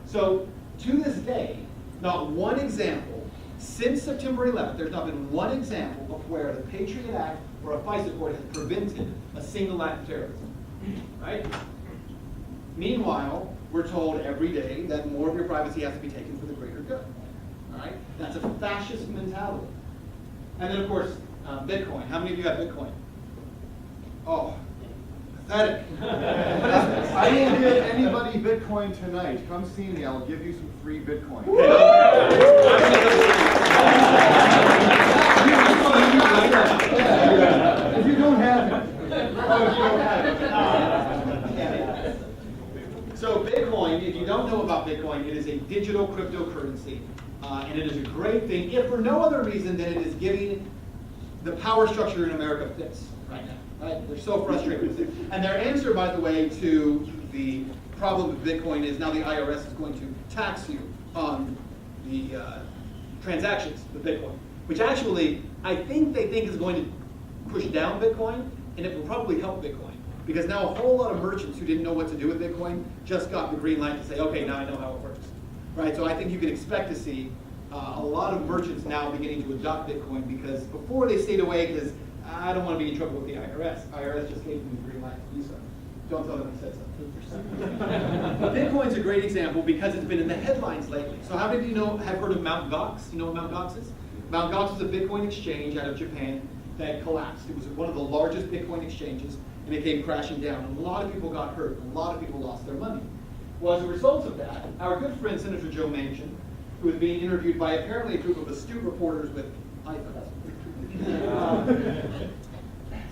So, to this day, not one example, since September 11th, there's not been one example of where the Patriot Act or a FISA court has prevented a single act of terrorism. Right? Meanwhile, we're told every day that more of your privacy has to be taken for the greater good. All right? That's a fascist mentality. And then, of course, Bitcoin. How many of you have Bitcoin? Oh, pathetic. What is this? I didn't give anybody Bitcoin tonight. Come see me. I'll give you some free Bitcoin. If you don't have it. Oh, if you don't have it. So Bitcoin, if you don't know about Bitcoin, it is a digital cryptocurrency. And it is a great thing, if for no other reason than it is giving the power structure in America fits right now. Right? They're so frustrated with it. And their answer, by the way, to the problem of Bitcoin is now the IRS is going to tax you on the transactions with Bitcoin, which actually I think they think is going to push down Bitcoin, and it will probably help Bitcoin. Because now a whole lot of merchants who didn't know what to do with Bitcoin just got the green light to say, okay, now I know how it works. Right, so I think you can expect to see a lot of merchants now beginning to adopt Bitcoin because before they stayed away because I don't want to be in trouble with the IRS. IRS just gave them the green light to do so. Don't tell them I said something. But Bitcoin's a great example because it's been in the headlines lately. So how many of you have heard of Mt. Gox? You know what Mt. Gox is? Mt. Gox is a Bitcoin exchange out of Japan that collapsed. It was one of the largest Bitcoin exchanges and it came crashing down. And a lot of people got hurt. A lot of people lost their money. Well, as a result of that, our good friend Senator Joe Manchin, who was being interviewed by apparently a group of astute reporters with iPhones,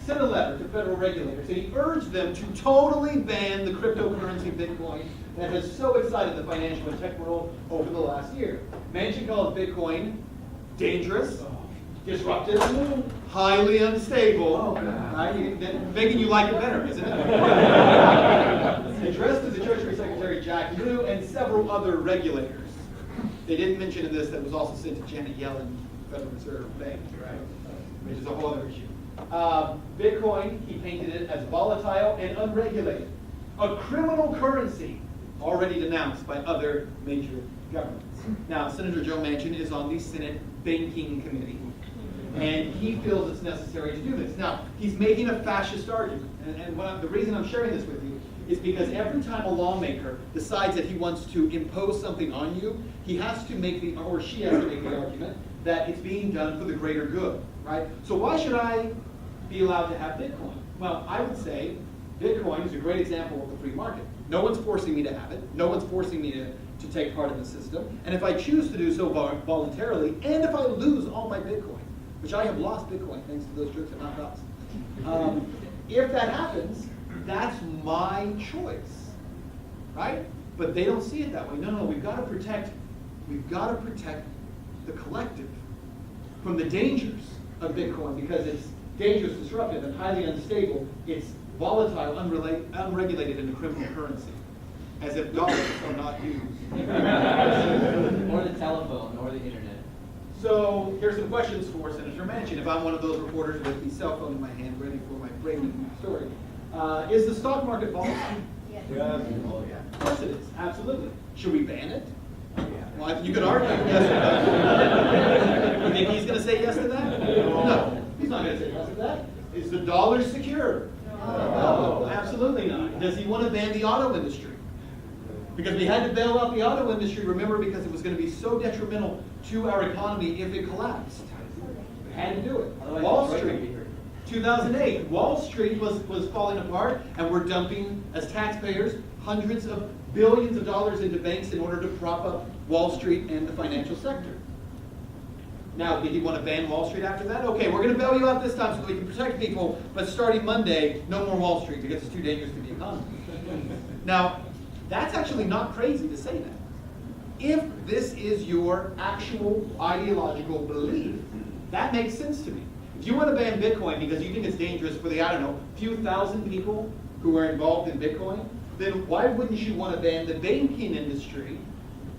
sent a letter to federal regulators, and he urged them to totally ban the cryptocurrency Bitcoin that has so excited the financial and tech world over the last year. Manchin called Bitcoin dangerous, disruptive, highly unstable, right? Making you like it better, isn't it? Addressed to the Treasury Secretary Jack Lew and several other regulators. They didn't mention in this that was also sent to Janet Yellen, Federal Reserve Bank, right? Which is a whole other issue. Bitcoin, he painted it as volatile and unregulated. A criminal currency already denounced by other major governments. Now, Senator Joe Manchin is on the Senate Banking Committee, and he feels it's necessary to do this. Now, he's making a fascist argument, and the reason I'm sharing this with you is because every time a lawmaker decides that he wants to impose something on you, he has to make or she has to make the argument that it's being done for the greater good, right? So why should I be allowed to have Bitcoin? Well, I would say Bitcoin is a great example of the free market. No one's forcing me to have it. No one's forcing me to take part in the system. And if I choose to do so voluntarily, and if I lose all my Bitcoin, which I have lost Bitcoin thanks to those jerks at Mt. Gox, if that happens, that's my choice, right? But they don't see it that way. No, we've got to protect the collective from the dangers of Bitcoin because it's dangerous, disruptive, and highly unstable. It's volatile, unregulated, and a criminal currency. As if dollars are not used. Or the telephone, or the internet. So here's some questions for Senator Manchin. If I'm one of those reporters with the cell phone in my hand, ready for my breaking story. Is the stock market volatile? Yes. Oh, yeah. Of course it is, absolutely. Should we ban it? Yeah. Well, you could argue yes or no. You think he's going to say yes to that? No, he's not going to say yes to that. Is the dollar secure? No, absolutely not. Does he want to ban the auto industry? Because we had to bail out the auto industry, remember, because it was going to be so detrimental to our economy if it collapsed. We had to do it. Otherwise, Wall Detroit would Street, be hurt. 2008, Wall Street was falling apart, and we're dumping, as taxpayers, hundreds of billions of dollars into banks in order to prop up Wall Street and the financial sector. Now, did he want to ban Wall Street after that? Okay, we're going to bail you out this time so that we can protect people, but starting Monday, no more Wall Street because it's too dangerous to the economy. Now, that's actually not crazy to say that. If this is your actual ideological belief, that makes sense to me. If you want to ban Bitcoin because you think it's dangerous for the, I don't know, few thousand people who are involved in Bitcoin, then why wouldn't you want to ban the banking industry?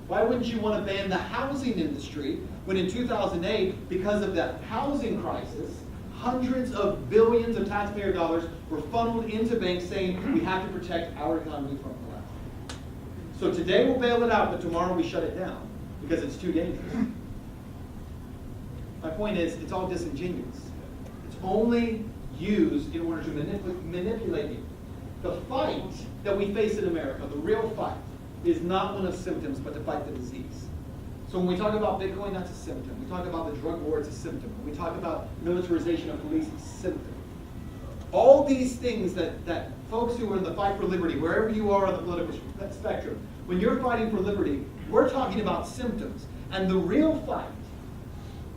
Why wouldn't you want to ban the housing industry when in 2008, because of the housing crisis, hundreds of billions of taxpayer dollars were funneled into banks saying we have to protect our economy from collapse. So today we'll bail it out, but tomorrow we shut it down because it's too dangerous. My point is, it's all disingenuous. It's only used in order to manipulate you. The fight that we face in America, the real fight, is not one of symptoms, but to fight the disease. So when we talk about Bitcoin, that's a symptom. We talk about the drug war, it's a symptom. When we talk about militarization of police, it's a symptom. All these things that folks who are in the fight for liberty, wherever you are on the political spectrum, when you're fighting for liberty, we're talking about symptoms. And the real fight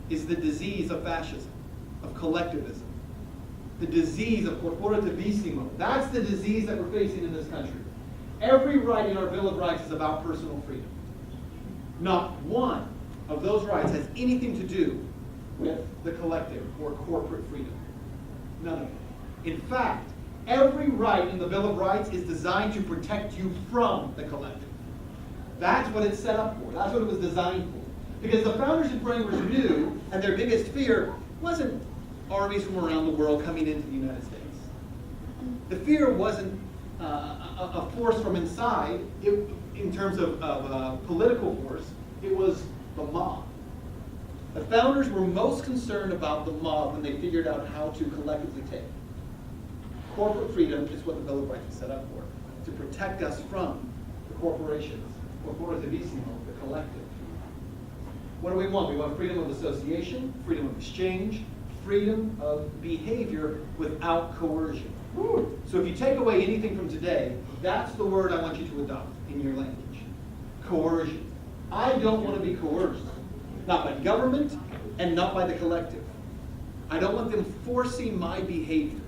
is the disease of fascism, of collectivism, the disease of corporativismo. That's the disease that we're facing in this country. Every right in our Bill of Rights is about personal freedom. Not one of those rights has anything to do with the collective or corporate freedom. None of them. In fact, every right in the Bill of Rights is designed to protect you from the collective. That's what it's set up for. That's what it was designed for. Because the founders and framers knew, and their biggest fear wasn't armies from around the world coming into the United States. The fear wasn't a force from inside, in terms of political force, it was the mob. The founders were most concerned about the mob when they figured out how to collectively take. Corporate freedom is what the Bill of Rights is set up for, to protect us from the corporations, corporativismo, the collective. What do we want? We want freedom of association, freedom of exchange, freedom of behavior without coercion. So if you take away anything from today, that's the word I want you to adopt in your language. Coercion. I don't want to be coerced. Not by government and not by the collective. I don't want them forcing my behavior.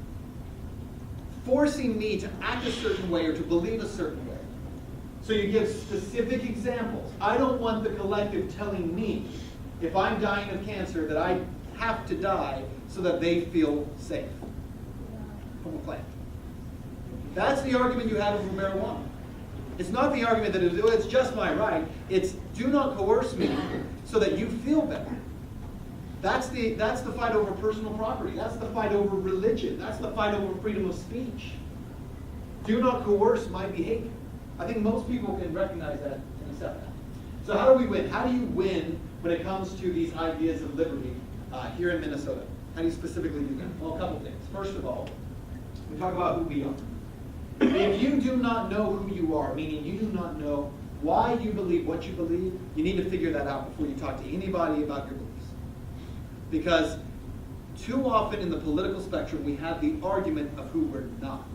Forcing me to act a certain way or to believe a certain way. So you give specific examples. I don't want the collective telling me, if I'm dying of cancer, that I have to die so that they feel safe from a plant. That's the argument you have over marijuana. It's not the argument that it's just my right. It's do not coerce me so that you feel better. That's the fight over personal property. That's the fight over religion. That's the fight over freedom of speech. Do not coerce my behavior. I think most people can recognize that and accept that. So how do we win? How do you win when it comes to these ideas of liberty here in Minnesota? How do you specifically do that? Well, a couple things. First of all, we talk about who we are. If you do not know who you are, meaning you do not know why you believe what you believe, you need to figure that out before you talk to anybody about your beliefs. Because too often in the political spectrum, we have the argument of who we're not.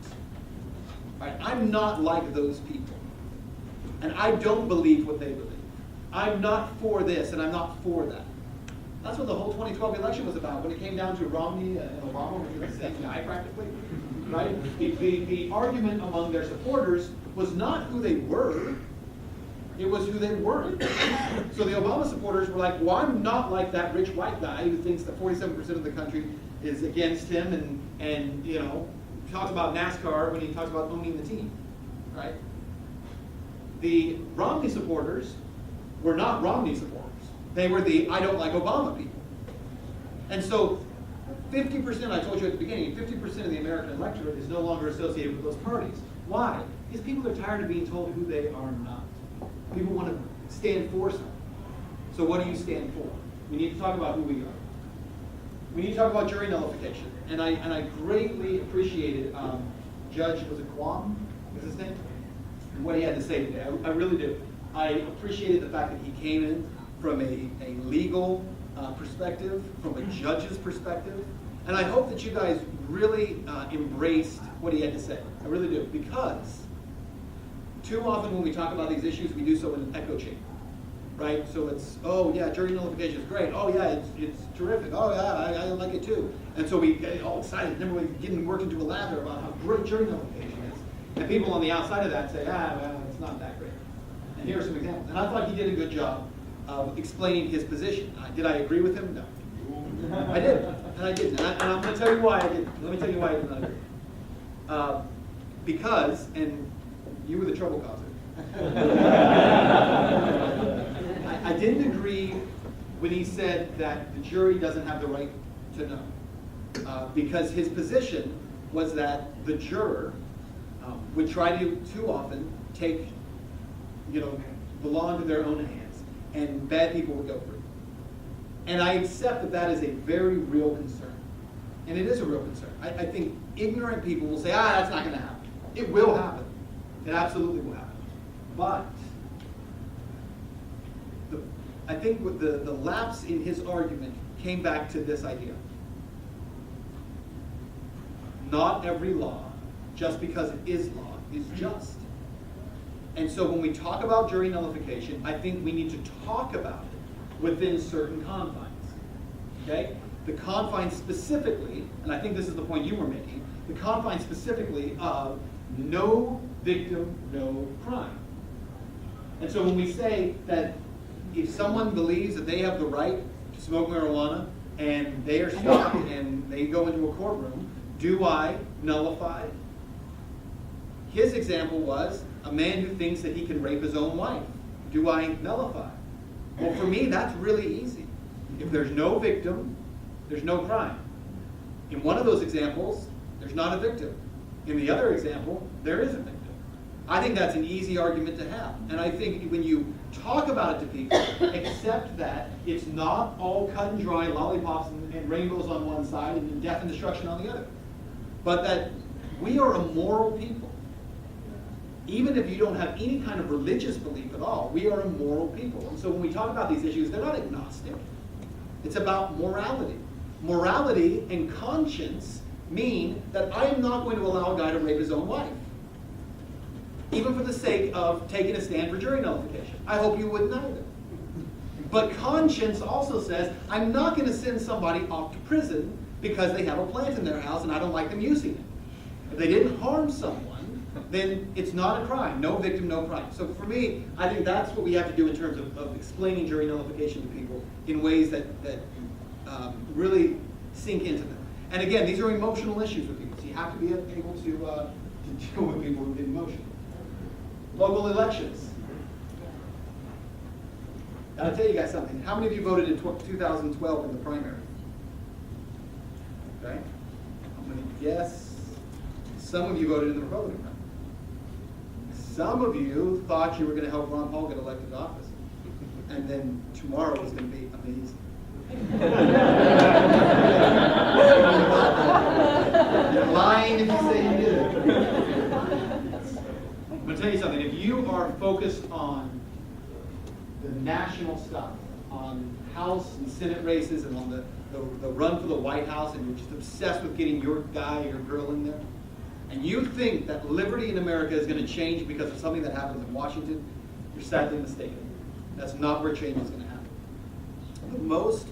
Right? I'm not like those people. And I don't believe what they believe. I'm not for this and I'm not for that. That's what the whole 2012 election was about. When it came down to Romney and Obama, which were the same guy practically, right? The argument among their supporters was not who they were. It was who they weren't. So the Obama supporters were like, well, I'm not like that rich white guy who thinks that 47% of the country is against him and you know, talks about NASCAR when he talks about owning the team, right? The Romney supporters were not Romney supporters. They were the I don't like Obama people. And so 50%, I told you at the beginning, 50% of the American electorate is no longer associated with those parties. Why? Because people are tired of being told who they are not. People want to stand for something. So what do you stand for? We need to talk about who we are. We need to talk about jury nullification. And I greatly appreciated Judge, was it Guam? What's his name? And what he had to say today. I really do. I appreciated the fact that he came in from a legal perspective, from a judge's perspective. And I hope that you guys really embraced what he had to say. I really do. Because too often when we talk about these issues, we do so in an echo chamber. Right? So it's, oh yeah, jury nullification is great. Oh yeah, it's terrific. Oh yeah, I like it too. And so we get all excited. Then we're getting worked into a lather about how great jury nullification is. And people on the outside of that say, well, it's not that great. And here are some examples. And I thought he did a good job of explaining his position. Did I agree with him? No. I did. And I didn't. And I'm going to tell you why I didn't. Let me tell you why I did not agree. Because, and you were the trouble causer. I didn't agree when he said that the jury doesn't have the right to know. Because his position was that the juror would try to, too often, take, the law into their own hands, and bad people would go free. And I accept that that is a very real concern. And it is a real concern. I think ignorant people will say, that's not going to happen. It will happen. It absolutely will happen. But I think with the lapse in his argument came back to this idea. Not every law, just because it is law, is just. And so when we talk about jury nullification, I think we need to talk about it within certain confines. Okay? The confines specifically, and I think this is the point you were making, the confines specifically of no victim, no crime. And so when we say that if someone believes that they have the right to smoke marijuana and they are stopped and they go into a courtroom, do I nullify? His example was a man who thinks that he can rape his own wife. Do I nullify? Well, for me, that's really easy. If there's no victim, there's no crime. In one of those examples, there's not a victim. In the other example, there is a victim. I think that's an easy argument to have. And I think when you talk about it to people, accept that it's not all cut and dry lollipops and rainbows on one side and death and destruction on the other. But that we are a moral people. Even if you don't have any kind of religious belief at all, we are a moral people. And so when we talk about these issues, they're not agnostic. It's about morality. Morality and conscience mean that I am not going to allow a guy to rape his own wife, even for the sake of taking a stand for jury nullification. I hope you wouldn't either. But conscience also says, I'm not going to send somebody off to prison because they have a plant in their house and I don't like them using it. If they didn't harm someone, then it's not a crime. No victim, no crime. So for me, I think that's what we have to do in terms of explaining jury nullification to people in ways that really sink into them. And again, these are emotional issues with people, so you have to be able to deal with people who get emotional. Local elections. I'll tell you guys something. How many of you voted in 2012 in the primary? Okay. I'm going to guess some of you voted in the Republican primary. Some of you thought you were going to help Ron Paul get elected to office. And then tomorrow was going to be amazing. You're lying if you say you did it. I'm going to tell you something. If you are focused on the national stuff, on House and Senate races and on the run for the White House, and you're just obsessed with getting your guy or girl in there, and you think that liberty in America is going to change because of something that happens in Washington, you're sadly mistaken. That's not where change is going to happen. The most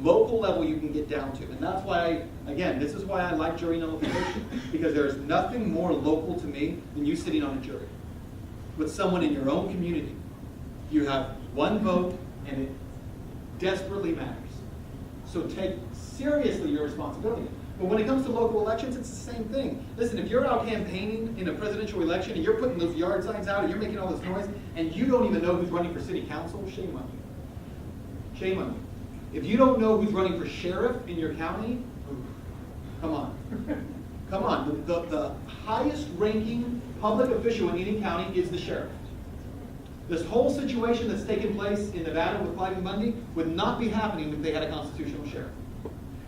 local level you can get down to, and that's why, this is why I like jury nullification, because there's nothing more local to me than you sitting on a jury with someone in your own community You have one vote, and it desperately matters. So take seriously your responsibility. But when it comes to local elections, it's the same thing. Listen, if you're out campaigning in a presidential election and you're putting those yard signs out and you're making all this noise and you don't even know who's running for city council, shame on you. Shame on you. If you don't know who's running for sheriff in your county, come on. Come on. The highest ranking public official in any county is the sheriff. This whole situation that's taken place in Nevada with Clive and Bundy would not be happening if they had a constitutional sheriff.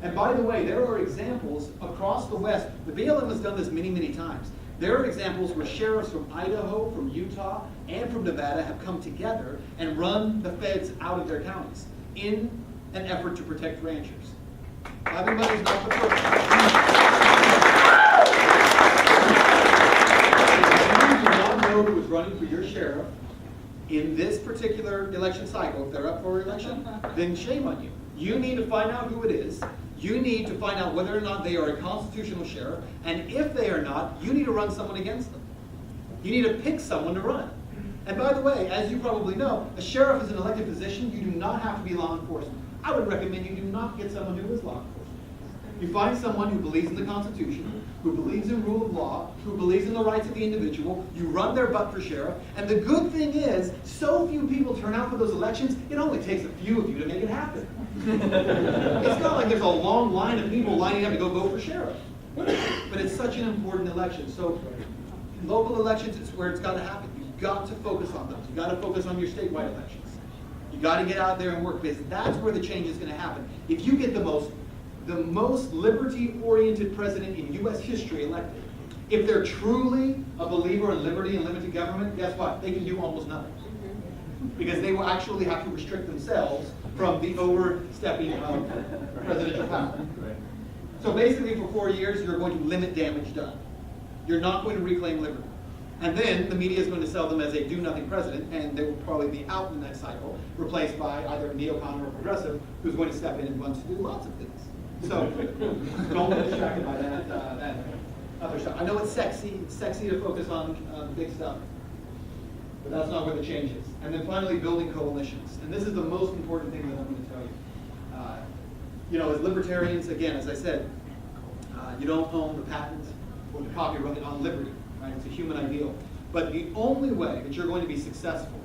And by the way, there are examples across the West. The BLM has done this many, many times. There are examples where sheriffs from Idaho, from Utah, and from Nevada have come together and run the feds out of their counties in an effort to protect ranchers. Clive and Bundy is not the first. If you do not know who is running for your sheriff in this particular election cycle, if they're up for election, then shame on you. You need to find out who it is. You need to find out whether or not they are a constitutional sheriff, and if they are not, you need to run someone against them. You need to pick someone to run. And by the way, as you probably know, a sheriff is an elected position. You do not have to be law enforcement. I would recommend you do not get someone who is law enforcement. You find someone who believes in the Constitution, who believes in rule of law, who believes in the rights of the individual. You run their butt for sheriff. And the good thing is, so few people turn out for those elections, it only takes a few of you to make it happen. It's not like there's a long line of people lining up to go vote for sheriff. But it's such an important election. So in local elections, it's where it's got to happen. You've got to focus on those. You've got to focus on your statewide elections. You've got to get out there and work, because that's where the change is going to happen. If you get the most liberty-oriented president in U.S. history elected, if they're truly a believer in liberty and limited government, guess what? They can do almost nothing. Because they will actually have to restrict themselves from the overstepping of presidential power. So basically for 4 years, you're going to limit damage done. You're not going to reclaim liberty. And then the media is going to sell them as a do-nothing president, and they will probably be out in the next cycle, replaced by either a neocon or a progressive who's going to step in and wants to do lots of things. So don't get distracted by that other stuff. I know it's sexy to focus on the big stuff, but that's not where the change is. And then finally, building coalitions. And this is the most important thing that I'm going to tell you. As libertarians, again, as I said, you don't own the patent or the copyright on liberty, right? It's a human ideal. But the only way that you're going to be successful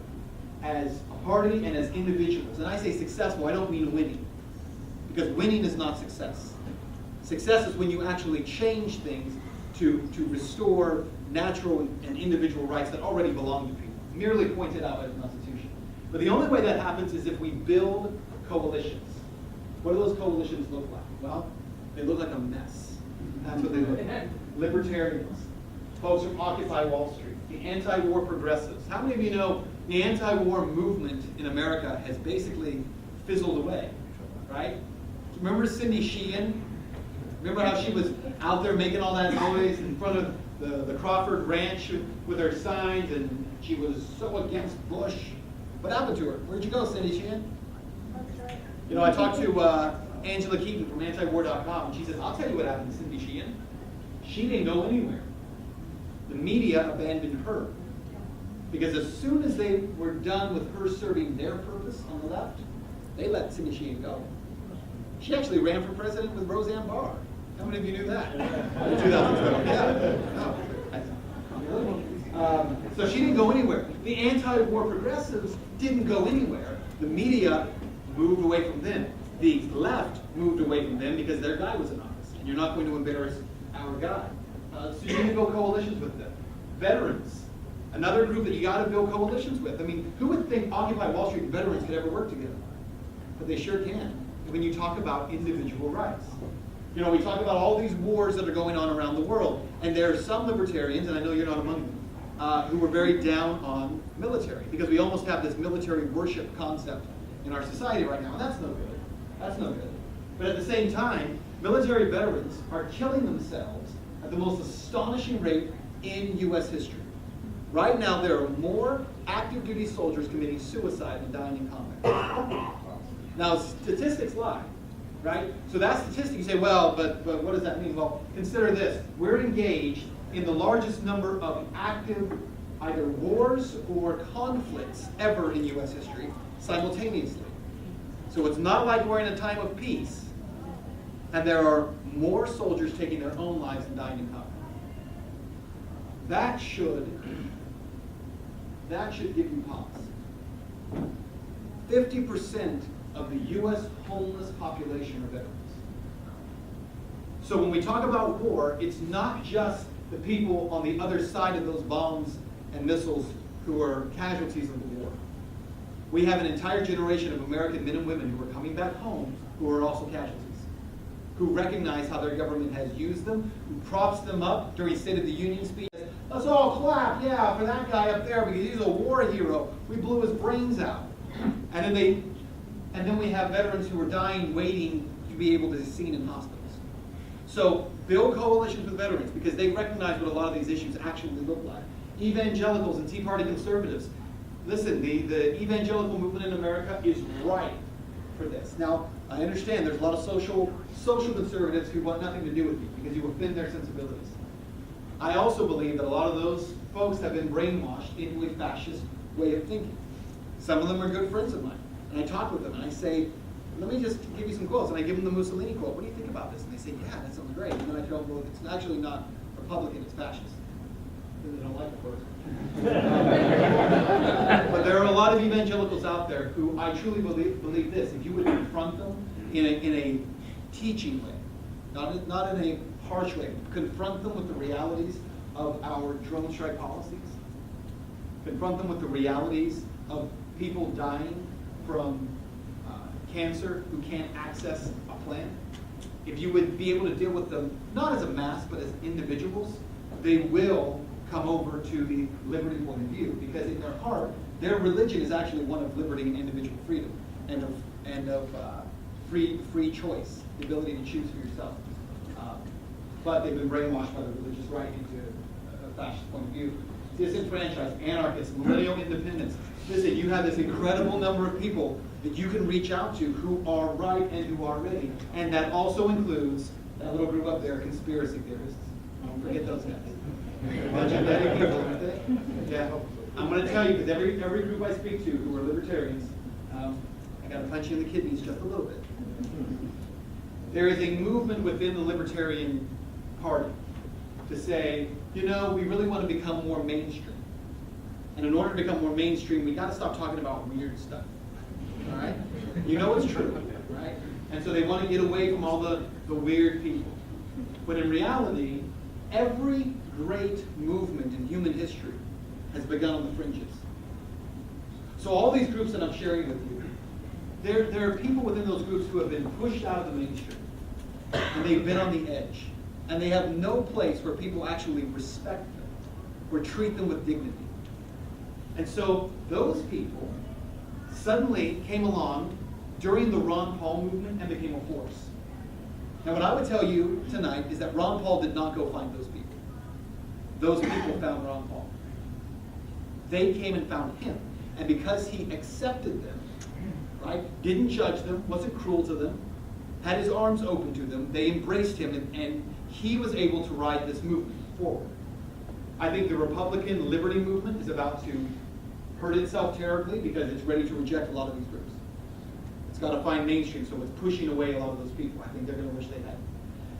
as a party and as individuals, and I say successful, I don't mean winning, because winning is not success. Success is when you actually change things to restore natural and individual rights that already belong to people, merely pointed out by the Constitution. But the only way that happens is if we build coalitions. What do those coalitions look like? Well, they look like a mess. That's what they look like. Libertarians, folks from Occupy Wall Street, the anti-war progressives. How many of you know the anti-war movement in America has basically fizzled away, right? Remember Cindy Sheehan? Remember how she was out there making all that noise in front of the Crawford Ranch with her signs, and she was so against Bush? What happened to her? Where'd you go, Cindy Sheehan? I talked to Angela Keaton from antiwar.com, and she says, I'll tell you what happened to Cindy Sheehan. She didn't go anywhere. The media abandoned her. Because as soon as they were done with her serving their purpose on the left, they let Cindy Sheehan go. She actually ran for president with Roseanne Barr. How many of you knew that? In 2012. Yeah. No. So she didn't go anywhere. The anti-war progressives didn't go anywhere. The media moved away from them. The left moved away from them because their guy was in office. And you're not going to embarrass our guy. So you need to build coalitions with them. Veterans, another group that you got to build coalitions with. I mean, who would think Occupy Wall Street and veterans could ever work together? But they sure can. When you talk about individual rights. We talk about all these wars that are going on around the world, and there are some libertarians, and I know you're not among them, who are very down on military, because we almost have this military worship concept in our society right now, and that's no good. That's no good. But at the same time, military veterans are killing themselves at the most astonishing rate in U.S. history. Right now, there are more active duty soldiers committing suicide than dying in combat. Now, statistics lie, right? So that statistic, you say, well, but what does that mean? Well, consider this. We're engaged in the largest number of active either wars or conflicts ever in US history simultaneously. So it's not like we're in a time of peace and there are more soldiers taking their own lives and dying in combat. That should give you pause. 50% of the US homeless population are veterans. So when we talk about war, it's not just the people on the other side of those bombs and missiles who are casualties of the war. We have an entire generation of American men and women who are coming back home who are also casualties, who recognize how their government has used them, who props them up during State of the Union speeches. Let's all clap, yeah, for that guy up there because he's a war hero. We blew his brains out. And then we have veterans who are dying, waiting to be able to be seen in hospitals. So build coalitions with veterans because they recognize what a lot of these issues actually look like. Evangelicals and Tea Party conservatives, listen, the evangelical movement in America is ripe for this. Now, I understand there's a lot of social conservatives who want nothing to do with you because you offend their sensibilities. I also believe that a lot of those folks have been brainwashed into a fascist way of thinking. Some of them are good friends of mine, and I talk with them, and I say, let me just give you some quotes, and I give them the Mussolini quote. What do you think about this? And they say, yeah, that sounds great. And then I tell them, well, it's actually not Republican, it's fascist. And they don't like it, but there are a lot of evangelicals out there who I truly believe this. If you would confront them in a teaching way, not in a harsh way, confront them with the realities of our drone strike policies, confront them with the realities of people dying from cancer who can't access a plant. If you would be able to deal with them, not as a mass, but as individuals, they will come over to the liberty point of view because in their heart, their religion is actually one of liberty and individual freedom and of free choice, the ability to choose for yourself. But they've been brainwashed by the religious right into a fascist point of view. Disenfranchised, anarchists, millennial independence. Listen, you have this incredible number of people that you can reach out to who are right and who are ready. And that also includes that little group up there, conspiracy theorists. Don't forget those guys. They're a bunch of petty people, aren't they? Yeah. I'm going to tell you, because every group I speak to who are libertarians, I got to punch you in the kidneys just a little bit. There is a movement within the Libertarian Party to say, you know, we really want to become more mainstream. And in order to become more mainstream, we got to stop talking about weird stuff. All right? You know it's true, right? And so they want to get away from all the weird people. But in reality, every great movement in human history has begun on the fringes. So all these groups that I'm sharing with you, there are people within those groups who have been pushed out of the mainstream. And they've been on the edge. And they have no place where people actually respect them or treat them with dignity. And so those people suddenly came along during the Ron Paul movement and became a force. Now what I would tell you tonight is that Ron Paul did not go find those people. Those people found Ron Paul. They came and found him. And because he accepted them, right, didn't judge them, wasn't cruel to them, had his arms open to them, they embraced him, and he was able to ride this movement forward. I think the Republican liberty movement is about to hurt itself terribly because it's ready to reject a lot of these groups. It's got to find mainstream, so it's pushing away a lot of those people. I think they're going to wish they had.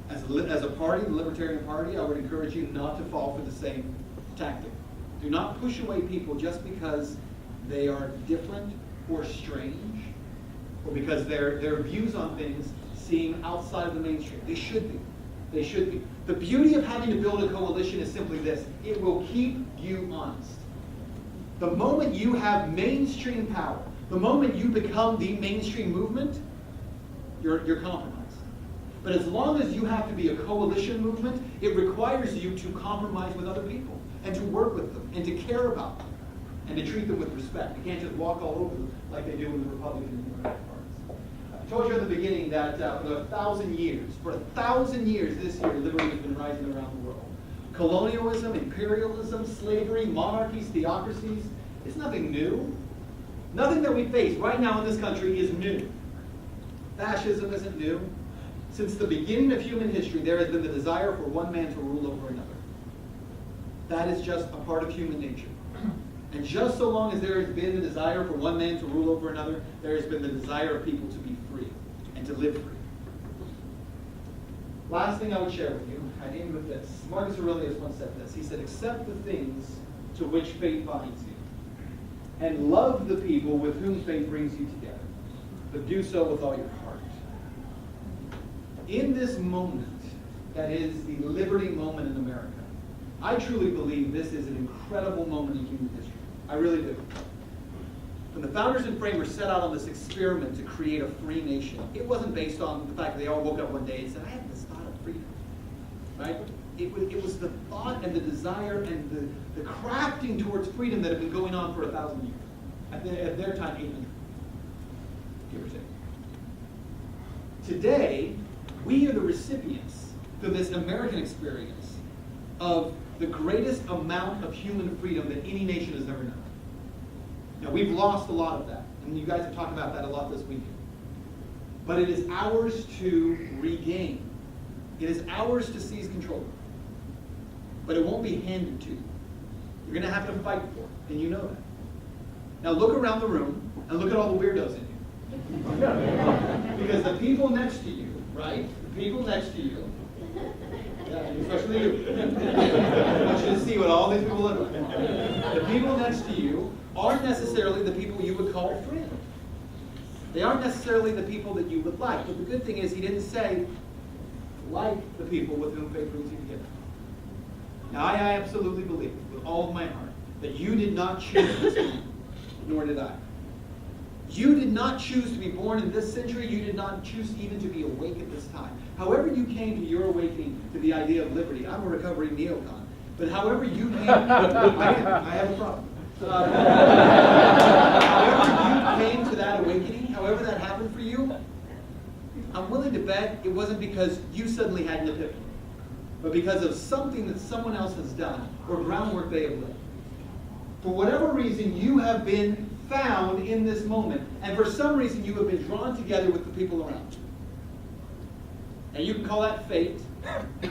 As a party, the Libertarian Party, I would encourage you not to fall for the same tactic. Do not push away people just because they are different or strange, or because their views on things seem outside of the mainstream. They should be. They should be. The beauty of having to build a coalition is simply this. It will keep you honest. The moment you have mainstream power, the moment you become the mainstream movement, you're compromised. But as long as you have to be a coalition movement, it requires you to compromise with other people and to work with them and to care about them and to treat them with respect. You can't just walk all over them like they do in the Republican and Democratic parties. I told you at the beginning that for 1,000 years this year, liberty has been rising around the world. Colonialism, imperialism, slavery, monarchies, theocracies, it's nothing new. Nothing that we face right now in this country is new. Fascism isn't new. Since the beginning of human history, there has been the desire for one man to rule over another. That is just a part of human nature. And just so long as there has been the desire for one man to rule over another, there has been the desire of people to be free and to live free. Last thing I would share with you, I end with this. Marcus Aurelius once said this. He said, accept the things to which fate binds you, and love the people with whom fate brings you together, but do so with all your heart. In this moment, that is the liberty moment in America, I truly believe this is an incredible moment in human history. I really do. When the founders and framers set out on this experiment to create a free nation, it wasn't based on the fact that they all woke up one day and said, I have this thought of freedom. Right? It was the thought and the desire and the crafting towards freedom that had been going on for 1,000 years. At their time, 800, give or take. Today, we are the recipients to this American experience of the greatest amount of human freedom that any nation has ever known. Now, we've lost a lot of that, and you guys have talked about that a lot this weekend. But it is ours to regain. It is ours to seize control. But it won't be handed to you. You're going to have to fight for it, and you know that. Now look around the room, and look at all the weirdos in here. Because the people next to you, right? The people next to you, yeah, especially you. I want you to see what all these people look like. The people next to you aren't necessarily the people you would call friends. They aren't necessarily the people that you would like. But the good thing is he didn't say, like the people with whom faith brings you together. Now I absolutely believe, with all of my heart, that you did not choose this moment, nor did I. You did not choose to be born in this century. You did not choose even to be awake at this time. However you came to your awakening to the idea of liberty, I'm a recovering neocon, but however you came, I have a problem. However you came to that awakening, however that happened for you, I'm willing to bet it wasn't because you suddenly had an epiphany, but because of something that someone else has done or groundwork they have laid. For whatever reason, you have been found in this moment, and for some reason you have been drawn together with the people around you. And you can call that fate,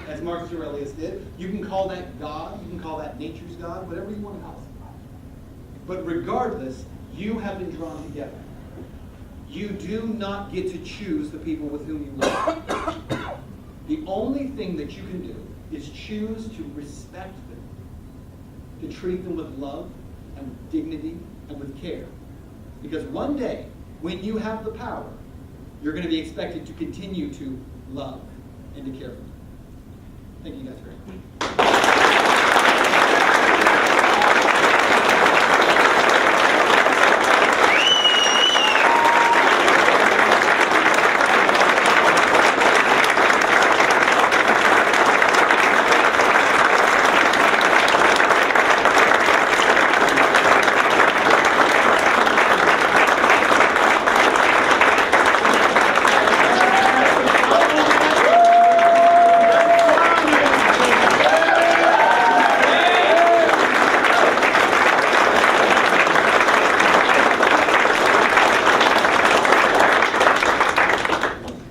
as Marcus Aurelius did. You can call that God. You can call that nature's God, whatever you want to call it. But regardless, you have been drawn together. You do not get to choose the people with whom you live. The only thing that you can do is choose to respect them, to treat them with love and with dignity and with care. Because one day, when you have the power, you're going to be expected to continue to love and to care for them. Thank you guys very much.